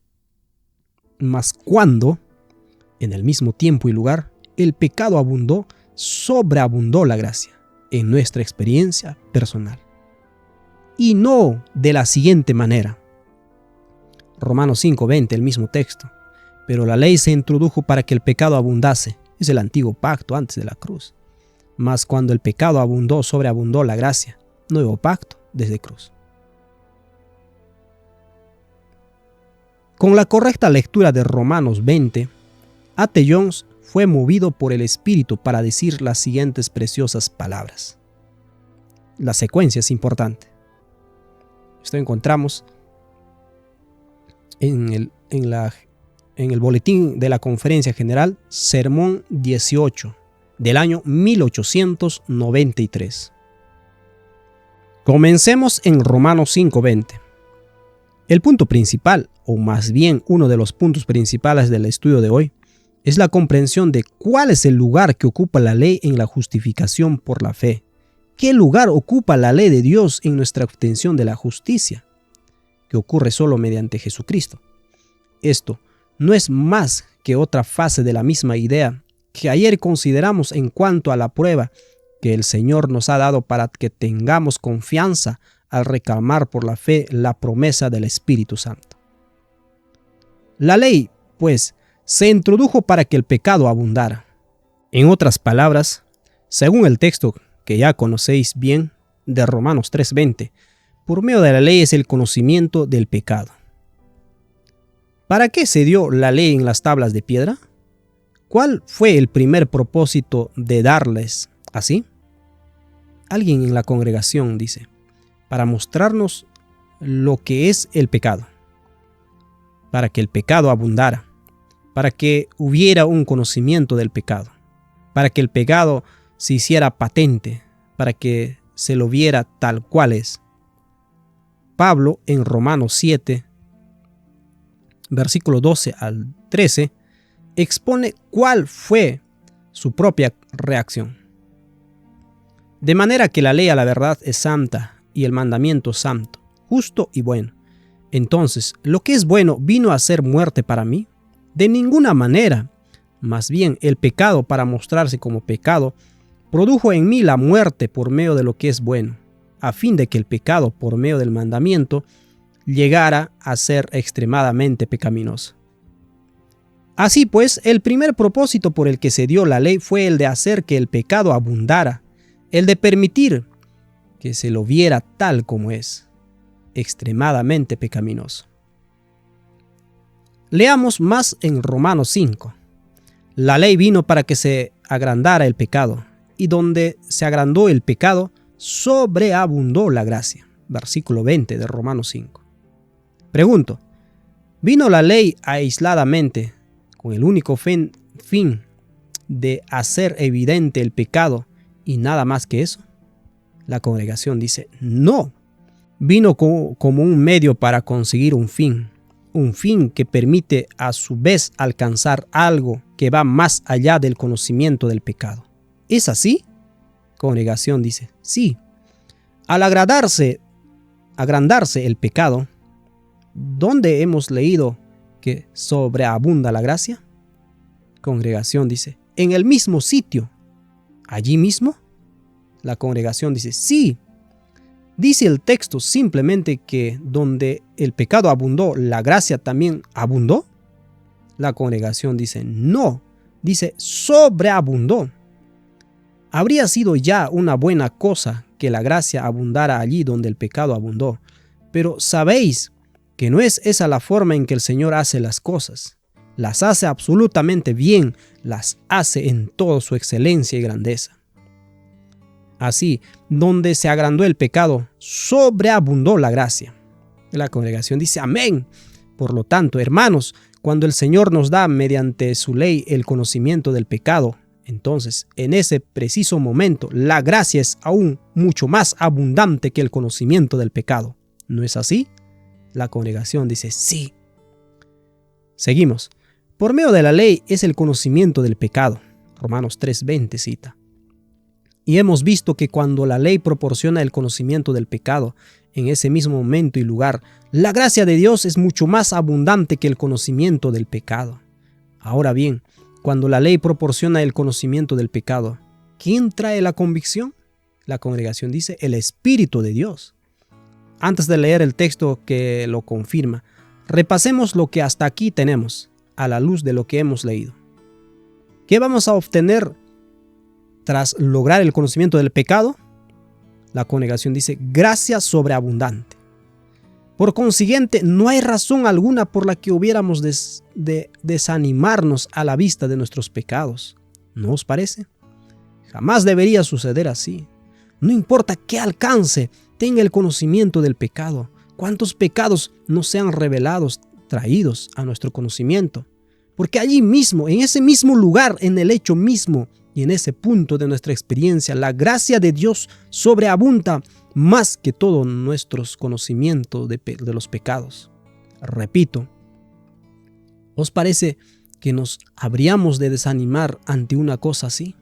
en el mismo tiempo y lugar el pecado abundó, sobreabundó la gracia en nuestra experiencia personal. Y no de la siguiente manera. Romanos 5:20, el mismo texto. Pero la ley se introdujo para que el pecado abundase. Es el antiguo pacto antes de la cruz. Mas cuando el pecado abundó, sobreabundó la gracia. Nuevo pacto desde cruz. Con la correcta lectura de Romanos 20, A.T. Jones fue movido por el Espíritu para decir las siguientes preciosas palabras. La secuencia es importante. Esto encontramos en el boletín de la Conferencia General, Sermón 18, del año 1893. Comencemos en Romanos 5:20. El punto principal, o más bien uno de los puntos principales del estudio de hoy, es la comprensión de cuál es el lugar que ocupa la ley en la justificación por la fe. ¿Qué lugar ocupa la ley de Dios en nuestra obtención de la justicia? Que ocurre solo mediante Jesucristo. Esto no es más que otra fase de la misma idea que ayer consideramos en cuanto a la prueba que el Señor nos ha dado para que tengamos confianza al reclamar por la fe la promesa del Espíritu Santo. La ley, pues, se introdujo para que el pecado abundara. En otras palabras, según el texto que ya conocéis bien de Romanos 3:20, por medio de la ley es el conocimiento del pecado. ¿Para qué se dio la ley en las tablas de piedra? ¿Cuál fue el primer propósito de darles así? Alguien en la congregación dice, para mostrarnos lo que es el pecado, para que el pecado abundara, para que hubiera un conocimiento del pecado, para que el pecado se hiciera patente, para que se lo viera tal cual es. Pablo en Romanos 7, versículo 12 al 13, expone cuál fue su propia reacción. De manera que la ley a la verdad es santa y el mandamiento santo. justo y bueno. Entonces, ¿lo que es bueno vino a ser muerte para mí? De ninguna manera. Más bien, el pecado, para mostrarse como pecado, produjo en mí la muerte por medio de lo que es bueno, a fin de que el pecado, por medio del mandamiento, llegara a ser extremadamente pecaminoso. Así pues, el primer propósito por el que se dio la ley fue el de hacer que el pecado abundara, el de permitir que se lo viera tal como es, extremadamente pecaminoso. Leamos más en Romanos 5. La ley vino para que se agrandara el pecado, y donde se agrandó el pecado, sobreabundó la gracia. Versículo 20 de Romanos 5. Pregunto, ¿vino la ley aisladamente con el único fin de hacer evidente el pecado y nada más que eso? La congregación dice, no. Vino como un medio para conseguir un fin que permite a su vez alcanzar algo que va más allá del conocimiento del pecado. ¿Es así? Congregación dice, sí. Al agrandarse el pecado, ¿dónde hemos leído que sobreabunda la gracia? Congregación dice, en el mismo sitio, allí mismo. La congregación dice, sí. Dice el texto simplemente que donde el pecado abundó, la gracia también abundó. La congregación dice, no. Dice, sobreabundó. Habría sido ya una buena cosa que la gracia abundara allí donde el pecado abundó. Pero sabéis que no es esa la forma en que el Señor hace las cosas. Las hace absolutamente bien, las hace en toda su excelencia y grandeza. Así, donde se agrandó el pecado, sobreabundó la gracia. La congregación dice amén. Por lo tanto, hermanos, cuando el Señor nos da mediante su ley el conocimiento del pecado, entonces, en ese preciso momento, la gracia es aún mucho más abundante que el conocimiento del pecado. ¿No es así? La congregación dice sí. Seguimos. Por medio de la ley es el conocimiento del pecado. Romanos 3:20 cita. Y hemos visto que cuando la ley proporciona el conocimiento del pecado, en ese mismo momento y lugar, la gracia de Dios es mucho más abundante que el conocimiento del pecado. Ahora bien, cuando la ley proporciona el conocimiento del pecado, ¿quién trae la convicción? La congregación dice, el Espíritu de Dios. Antes de leer el texto que lo confirma, repasemos lo que hasta aquí tenemos, a la luz de lo que hemos leído. ¿Qué vamos a obtener tras lograr el conocimiento del pecado? La congregación dice, gracia sobreabundante. Por consiguiente, no hay razón alguna por la que hubiéramos de desanimarnos a la vista de nuestros pecados. ¿No os parece? Jamás debería suceder así. No importa qué alcance tenga el conocimiento del pecado, cuántos pecados no sean revelados, traídos a nuestro conocimiento. Porque allí mismo, en ese mismo lugar, en el hecho mismo y en ese punto de nuestra experiencia, la gracia de Dios sobreabunda más que todo nuestros conocimientos de los pecados. Repito, ¿os parece que nos habríamos de desanimar ante una cosa así?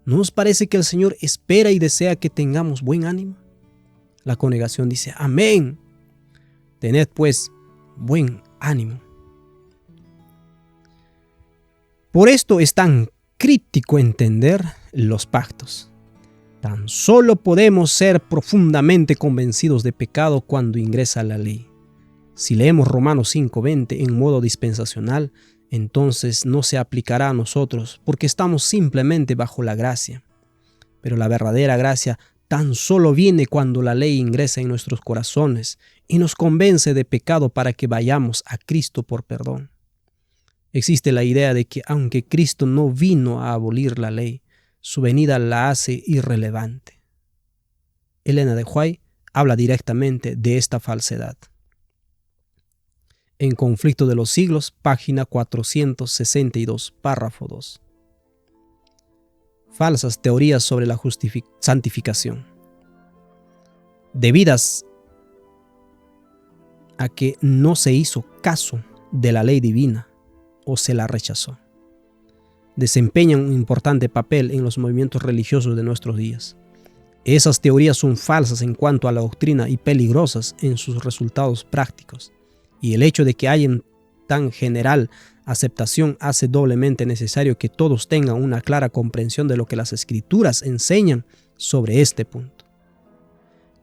¿No os parece que el Señor espera y desea que tengamos buen ánimo? La congregación dice, amén. Tened pues buen ánimo. Por esto es tan crítico entender los pactos. Tan solo podemos ser profundamente convencidos de pecado cuando ingresa la ley. Si leemos Romanos 5:20 en modo dispensacional, entonces no se aplicará a nosotros porque estamos simplemente bajo la gracia. Pero la verdadera gracia tan solo viene cuando la ley ingresa en nuestros corazones y nos convence de pecado para que vayamos a Cristo por perdón. Existe la idea de que aunque Cristo no vino a abolir la ley, su venida la hace irrelevante. Elena de White habla directamente de esta falsedad. En Conflicto de los Siglos, página 462, párrafo 2. Falsas teorías sobre la santificación, debidas a que no se hizo caso de la ley divina o se la rechazó. Desempeñan un importante papel en los movimientos religiosos de nuestros días. Esas teorías son falsas en cuanto a la doctrina y peligrosas en sus resultados prácticos. Y el hecho de que hayan tan general aceptación hace doblemente necesario que todos tengan una clara comprensión de lo que las Escrituras enseñan sobre este punto.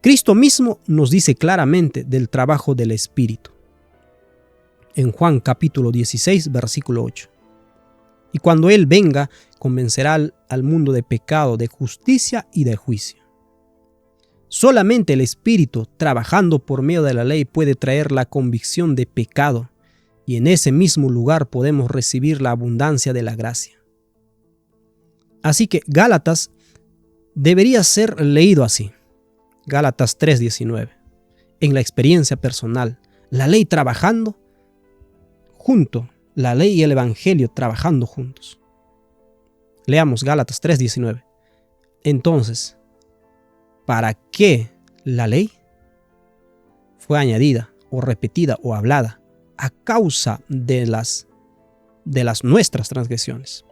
Cristo mismo nos dice claramente del trabajo del Espíritu. En Juan capítulo 16, versículo 8. Y cuando Él venga, convencerá al mundo de pecado, de justicia y de juicio. Solamente el Espíritu, trabajando por medio de la ley, puede traer la convicción de pecado, y en ese mismo lugar podemos recibir la abundancia de la gracia. Así que Gálatas debería ser leído así. Gálatas 3:19. En la experiencia personal, la ley trabajando junto, la ley y el Evangelio trabajando juntos. Leamos Gálatas 3:19. Entonces, ¿para qué la ley fue añadida o repetida o hablada? A causa de las nuestras transgresiones.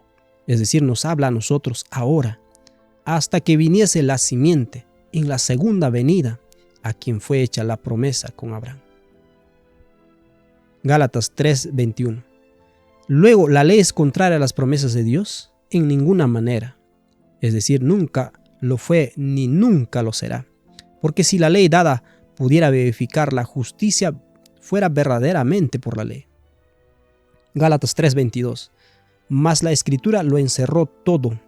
Es decir, nos habla a nosotros ahora, hasta que viniese la simiente en la segunda venida, a quien fue hecha la promesa con Abraham. Gálatas 3:21. Luego, ¿la ley es contraria a las promesas de Dios? En ninguna manera. Es decir, nunca lo fue ni nunca lo será. Porque si la ley dada pudiera verificar la justicia, fuera verdaderamente por la ley. Gálatas 3:22. Mas la Escritura lo encerró todo,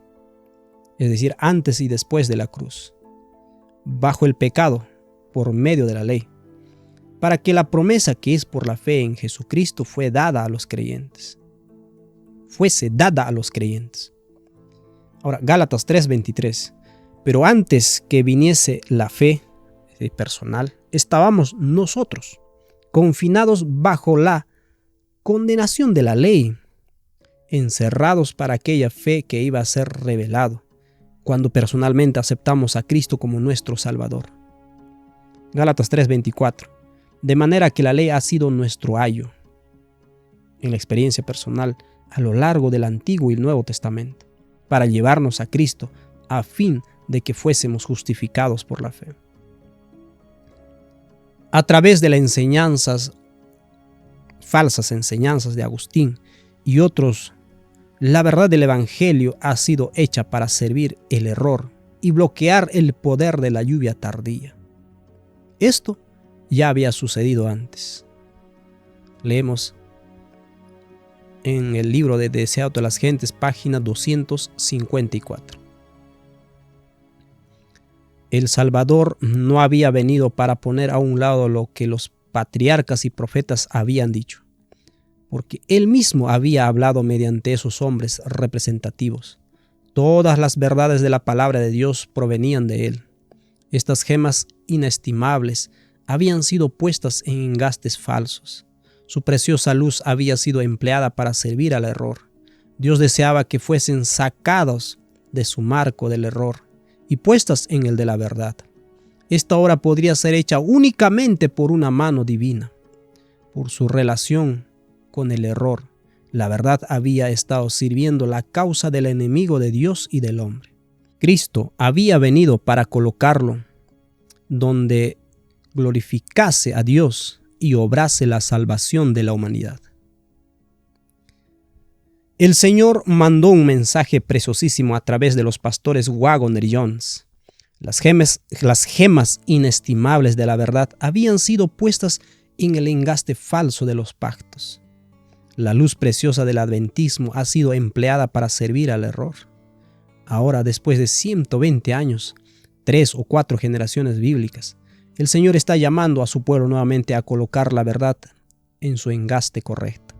es decir, antes y después de la cruz, bajo el pecado, por medio de la ley, para que la promesa que es por la fe en Jesucristo fuese dada a los creyentes. Ahora, Gálatas 3:23. Pero antes que viniese la fe personal, estábamos nosotros confinados bajo la condenación de la ley, encerrados para aquella fe que iba a ser revelado cuando personalmente aceptamos a Cristo como nuestro Salvador. Gálatas 3:24. De manera que la ley ha sido nuestro ayo, en la experiencia personal, a lo largo del Antiguo y el Nuevo Testamento, para llevarnos a Cristo, a fin de que fuésemos justificados por la fe. A través de las falsas enseñanzas de Agustín y otros, la verdad del Evangelio ha sido hecha para servir el error y bloquear el poder de la lluvia tardía. Esto ya había sucedido antes. Leemos en el libro de Deseado de las Gentes, página 254. El Salvador no había venido para poner a un lado lo que los patriarcas y profetas habían dicho, porque Él mismo había hablado mediante esos hombres representativos. Todas las verdades de la palabra de Dios provenían de Él. Estas gemas inestimables habían sido puestas en engastes falsos. Su preciosa luz había sido empleada para servir al error. Dios deseaba que fuesen sacados de su marco del error y puestas en el de la verdad. Esta obra podría ser hecha únicamente por una mano divina. Por su relación con el error, la verdad había estado sirviendo la causa del enemigo de Dios y del hombre. Cristo había venido para colocarlo donde glorificase a Dios y obrase la salvación de la humanidad. El Señor mandó un mensaje preciosísimo a través de los pastores Waggoner y Jones. Las gemas inestimables de la verdad habían sido puestas en el engaste falso de los pactos. La luz preciosa del adventismo ha sido empleada para servir al error. Ahora, después de 120 años, 3 o 4 generaciones bíblicas, el Señor está llamando a su pueblo nuevamente a colocar la verdad en su engaste correcto.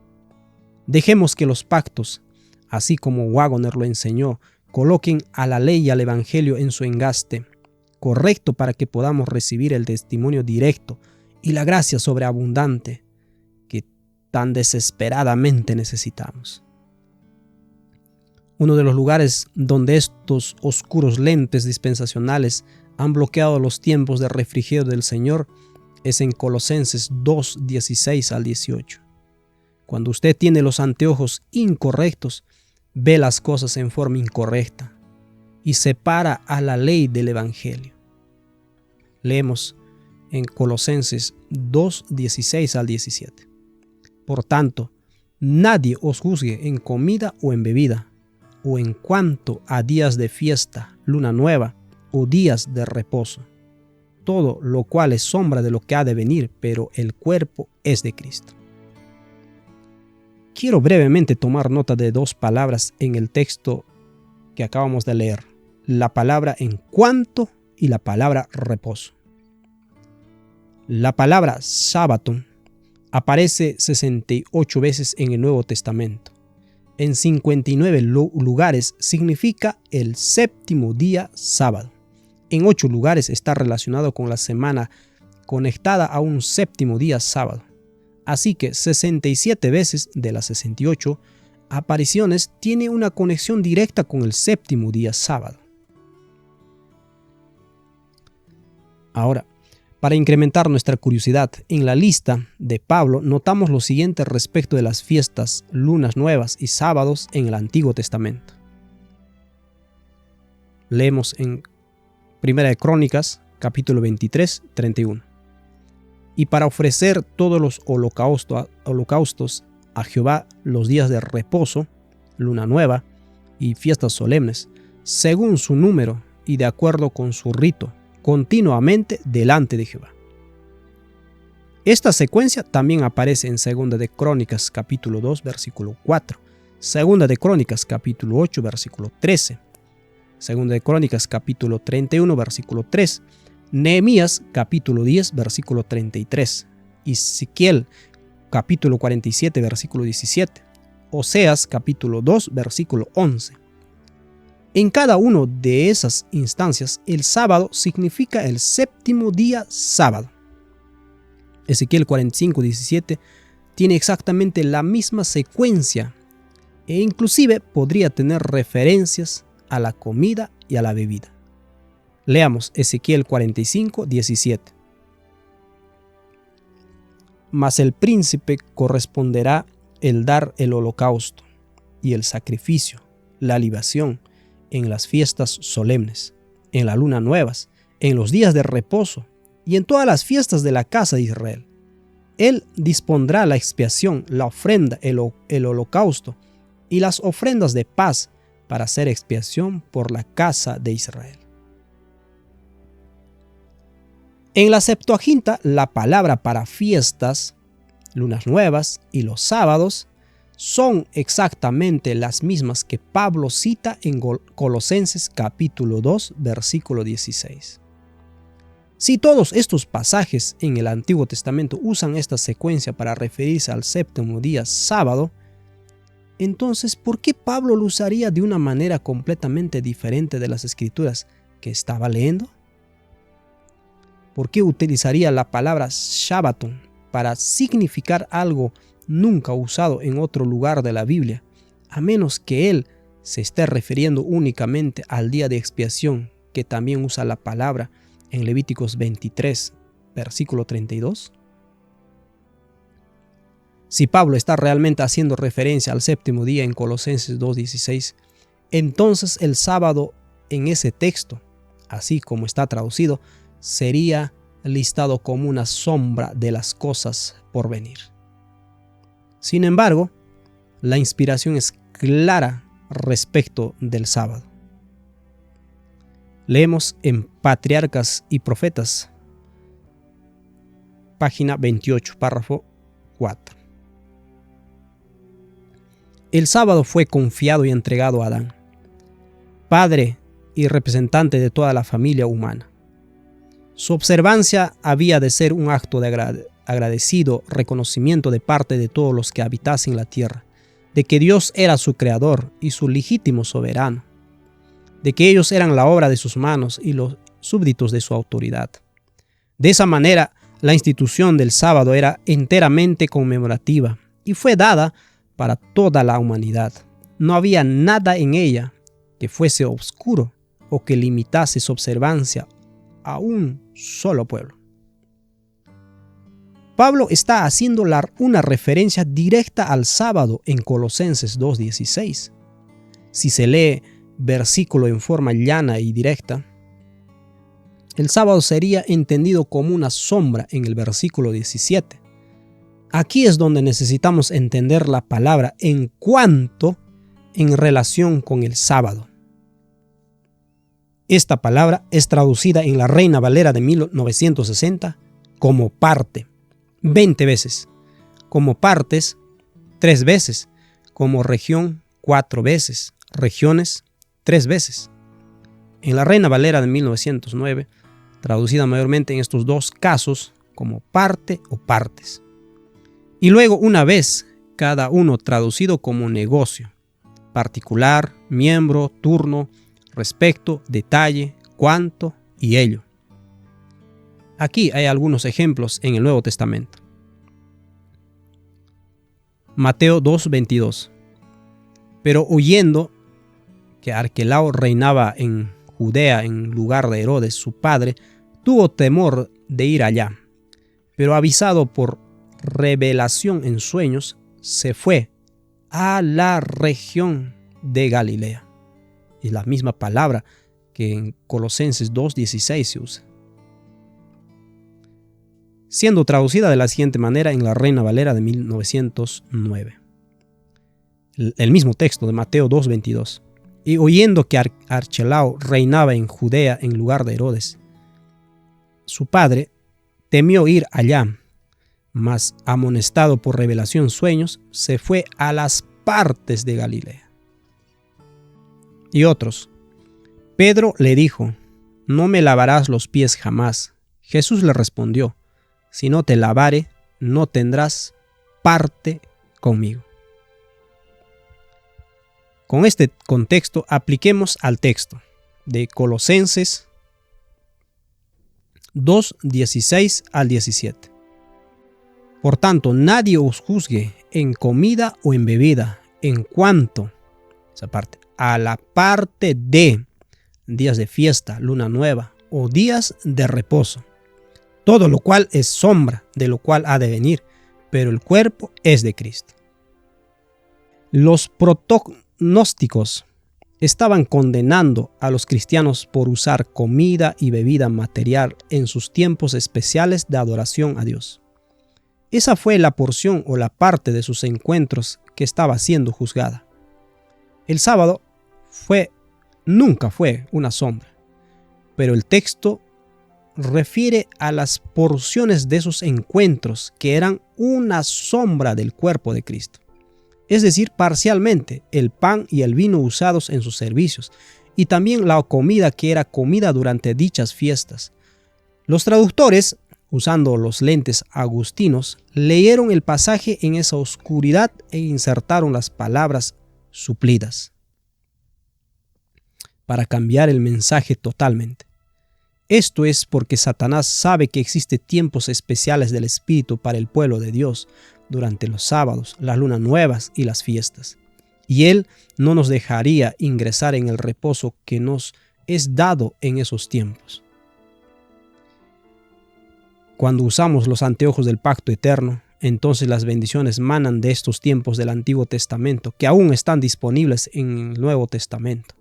Dejemos que los pactos, así como Waggoner lo enseñó, coloquen a la ley y al Evangelio en su engaste correcto para que podamos recibir el testimonio directo y la gracia sobreabundante que tan desesperadamente necesitamos. Uno de los lugares donde estos oscuros lentes dispensacionales han bloqueado los tiempos de refrigerio del Señor es en Colosenses 2, 16 al 18. Cuando usted tiene los anteojos incorrectos, ve las cosas en forma incorrecta y separa a la ley del Evangelio. Leemos en Colosenses 2, 16 al 17. Por tanto, nadie os juzgue en comida o en bebida, o en cuanto a días de fiesta, luna nueva, o días de reposo. Todo lo cual es sombra de lo que ha de venir, pero el cuerpo es de Cristo. Quiero brevemente tomar nota de dos palabras en el texto que acabamos de leer: la palabra en cuanto y la palabra reposo. La palabra sábado aparece 68 veces en el Nuevo Testamento. En 59 lugares significa el séptimo día sábado. En 8 lugares está relacionado con la semana conectada a un séptimo día sábado. Así que 67 veces de las 68 apariciones tiene una conexión directa con el séptimo día sábado. Ahora, para incrementar nuestra curiosidad, en la lista de Pablo notamos lo siguiente respecto de las fiestas, lunas nuevas y sábados en el Antiguo Testamento. Leemos en 1 de Crónicas, capítulo 23, 31. Y para ofrecer todos los holocaustos a Jehová los días de reposo, luna nueva y fiestas solemnes, según su número y de acuerdo con su rito, continuamente delante de Jehová. Esta secuencia también aparece en 2 de Crónicas capítulo 2 versículo 4, 2 de Crónicas capítulo 8 versículo 13, 2 de Crónicas capítulo 31 versículo 3, Nehemías capítulo 10 versículo 33, Ezequiel capítulo 47 versículo 17, Oseas capítulo 2 versículo 11. En cada una de esas instancias, el sábado significa el séptimo día sábado. Ezequiel 45, 17 tiene exactamente la misma secuencia e inclusive podría tener referencias a la comida y a la bebida. Leamos Ezequiel 45, 17. Mas el príncipe corresponderá el dar el holocausto y el sacrificio, la libación, en las fiestas solemnes, en las lunas nuevas, en los días de reposo y en todas las fiestas de la casa de Israel. Él dispondrá la expiación, la ofrenda, el holocausto y las ofrendas de paz para hacer expiación por la casa de Israel. En la Septuaginta, la palabra para fiestas, lunas nuevas y los sábados son exactamente las mismas que Pablo cita en Colosenses capítulo 2, versículo 16. Si todos estos pasajes en el Antiguo Testamento usan esta secuencia para referirse al séptimo día sábado, entonces, ¿por qué Pablo lo usaría de una manera completamente diferente de las escrituras que estaba leyendo? ¿Por qué utilizaría la palabra Shabbaton para significar algo nunca usado en otro lugar de la Biblia, a menos que él se esté refiriendo únicamente al día de expiación, que también usa la palabra en Levíticos 23, versículo 32? Si Pablo está realmente haciendo referencia al séptimo día en Colosenses 2:16, entonces el sábado en ese texto, así como está traducido, sería listado como una sombra de las cosas por venir. Sin embargo, la inspiración es clara respecto del sábado. Leemos en Patriarcas y Profetas, página 28, párrafo 4. El sábado fue confiado y entregado a Adán, padre y representante de toda la familia humana. Su observancia había de ser un acto de agradecido reconocimiento de parte de todos los que habitasen la tierra, de que Dios era su creador y su legítimo soberano, de que ellos eran la obra de sus manos y los súbditos de su autoridad. De esa manera, la institución del sábado era enteramente conmemorativa y fue dada para toda la humanidad. No había nada en ella que fuese oscuro o que limitase su observancia a un solo pueblo. Pablo está haciendo una referencia directa al sábado en Colosenses 2:16. Si se lee versículo en forma llana y directa, El sábado sería entendido como una sombra en el versículo 17. Aquí es donde necesitamos entender la palabra en cuanto en relación con el sábado. Esta palabra es traducida en la Reina Valera de 1960 como parte, 20 veces, como partes, 3 veces, como región, 4 veces, regiones, 3 veces. En la Reina Valera de 1909, traducida mayormente en estos dos casos como parte o partes. Y luego una vez, cada uno traducido como negocio, particular, miembro, turno, respecto, detalle, cuánto y ello. Aquí hay algunos ejemplos en el Nuevo Testamento. Mateo 2:22. Pero oyendo que Arquelao reinaba en Judea en lugar de Herodes, su padre, tuvo temor de ir allá. Pero avisado por revelación en sueños, se fue a la región de Galilea. Es la misma palabra que en Colosenses 2:16 se usa, siendo traducida de la siguiente manera en la Reina Valera de 1909. El mismo texto de Mateo 2:22. Y oyendo que Arquelao reinaba en Judea en lugar de Herodes, su padre temió ir allá, mas amonestado por revelación sueños, se fue a las partes de Galilea. Y otros. Pedro le dijo, no me lavarás los pies jamás. Jesús le respondió, si no te lavare, no tendrás parte conmigo. Con este contexto, apliquemos al texto de Colosenses 2:16 al 17. Por tanto, nadie os juzgue en comida o en bebida, en cuanto, esa parte, a la parte de días de fiesta, luna nueva o días de reposo. Todo lo cual es sombra de lo cual ha de venir, pero el cuerpo es de Cristo. Los protonósticos estaban condenando a los cristianos por usar comida y bebida material en sus tiempos especiales de adoración a Dios. Esa fue la porción o la parte de sus encuentros que estaba siendo juzgada. El sábado nunca fue una sombra, pero el texto refiere a las porciones de esos encuentros que eran una sombra del cuerpo de Cristo. Es decir, parcialmente el pan y el vino usados en sus servicios, y también la comida que era comida durante dichas fiestas. Los traductores, usando los lentes agustinos, leyeron el pasaje en esa oscuridad e insertaron las palabras suplidas para cambiar el mensaje totalmente. Esto es porque Satanás sabe que existen tiempos especiales del Espíritu para el pueblo de Dios durante los sábados, las lunas nuevas y las fiestas. Y Él no nos dejaría ingresar en el reposo que nos es dado en esos tiempos. Cuando usamos los anteojos del pacto eterno, entonces las bendiciones manan de estos tiempos del Antiguo Testamento, que aún están disponibles en el Nuevo Testamento.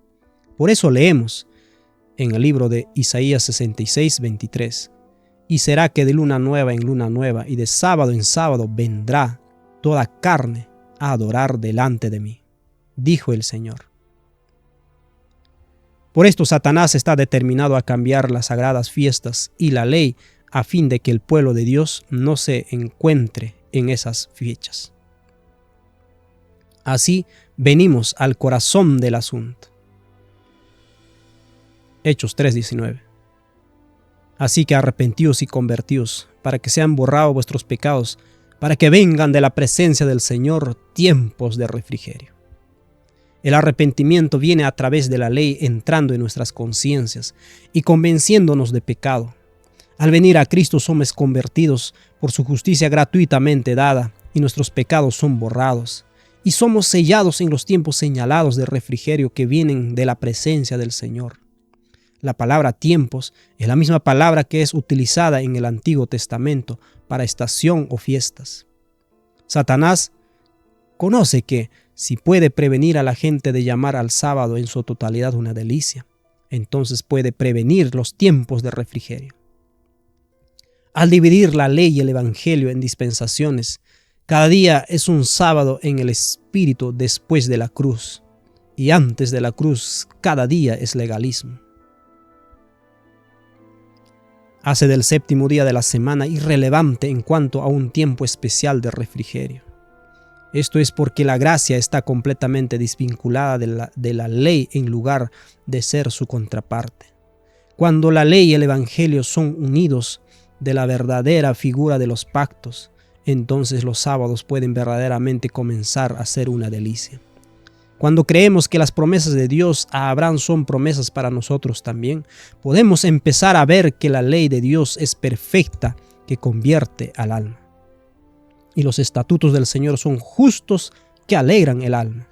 Por eso leemos en el libro de Isaías 66:23. Y será que de luna nueva en luna nueva y de sábado en sábado vendrá toda carne a adorar delante de mí, dijo el Señor. Por esto Satanás está determinado a cambiar las sagradas fiestas y la ley a fin de que el pueblo de Dios no se encuentre en esas fechas. Así venimos al corazón del asunto. Hechos 3:19. Así que arrepentíos y convertíos, para que sean borrados vuestros pecados, para que vengan de la presencia del Señor tiempos de refrigerio. El arrepentimiento viene a través de la ley entrando en nuestras conciencias y convenciéndonos de pecado. Al venir a Cristo somos convertidos por su justicia gratuitamente dada y nuestros pecados son borrados. Y somos sellados en los tiempos señalados de refrigerio que vienen de la presencia del Señor. La palabra tiempos es la misma palabra que es utilizada en el Antiguo Testamento para estación o fiestas. Satanás conoce que si puede prevenir a la gente de llamar al sábado en su totalidad una delicia, entonces puede prevenir los tiempos de refrigerio. Al dividir la ley y el evangelio en dispensaciones, cada día es un sábado en el espíritu después de la cruz, y antes de la cruz cada día es legalismo. Hace del séptimo día de la semana irrelevante en cuanto a un tiempo especial de refrigerio. Esto es porque la gracia está completamente desvinculada de la ley en lugar de ser su contraparte. Cuando la ley y el evangelio son unidos de la verdadera figura de los pactos, entonces los sábados pueden verdaderamente comenzar a ser una delicia. Cuando creemos que las promesas de Dios a Abraham son promesas para nosotros también, podemos empezar a ver que la ley de Dios es perfecta, que convierte al alma. Y los estatutos del Señor son justos, que alegran el alma.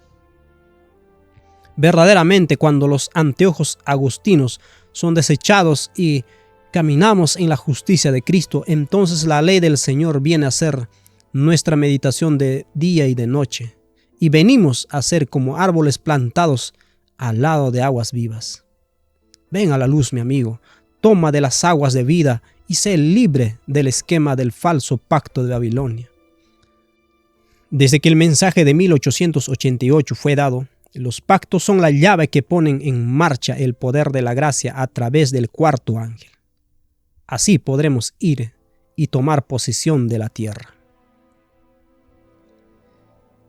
Verdaderamente, cuando los anteojos agustinos son desechados y caminamos en la justicia de Cristo, entonces la ley del Señor viene a ser nuestra meditación de día y de noche, y venimos a ser como árboles plantados al lado de aguas vivas. Ven a la luz, mi amigo, toma de las aguas de vida y sé libre del esquema del falso pacto de Babilonia. Desde que el mensaje de 1888 fue dado, los pactos son la llave que ponen en marcha el poder de la gracia a través del cuarto ángel. Así podremos ir y tomar posesión de la tierra.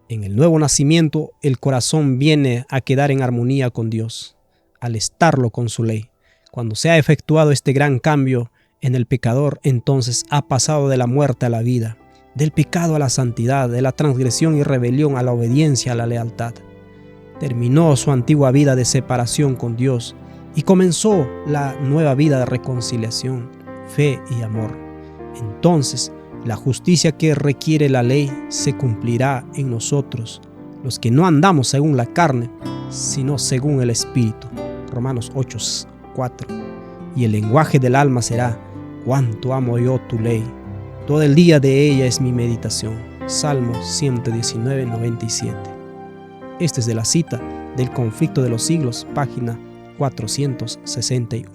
En el nuevo nacimiento, el corazón viene a quedar en armonía con Dios, al estarlo con su ley. Cuando se ha efectuado este gran cambio en el pecador, entonces ha pasado de la muerte a la vida, del pecado a la santidad, de la transgresión y rebelión a la obediencia, a la lealtad. Terminó su antigua vida de separación con Dios y comenzó la nueva vida de reconciliación, fe y amor. Entonces, la justicia que requiere la ley se cumplirá en nosotros, los que no andamos según la carne, sino según el Espíritu. Romanos 8:4. Y el lenguaje del alma será: cuánto amo yo tu ley. Todo el día de ella es mi meditación. Salmo 119:97. Este es de la cita del Conflicto de los Siglos, página 461.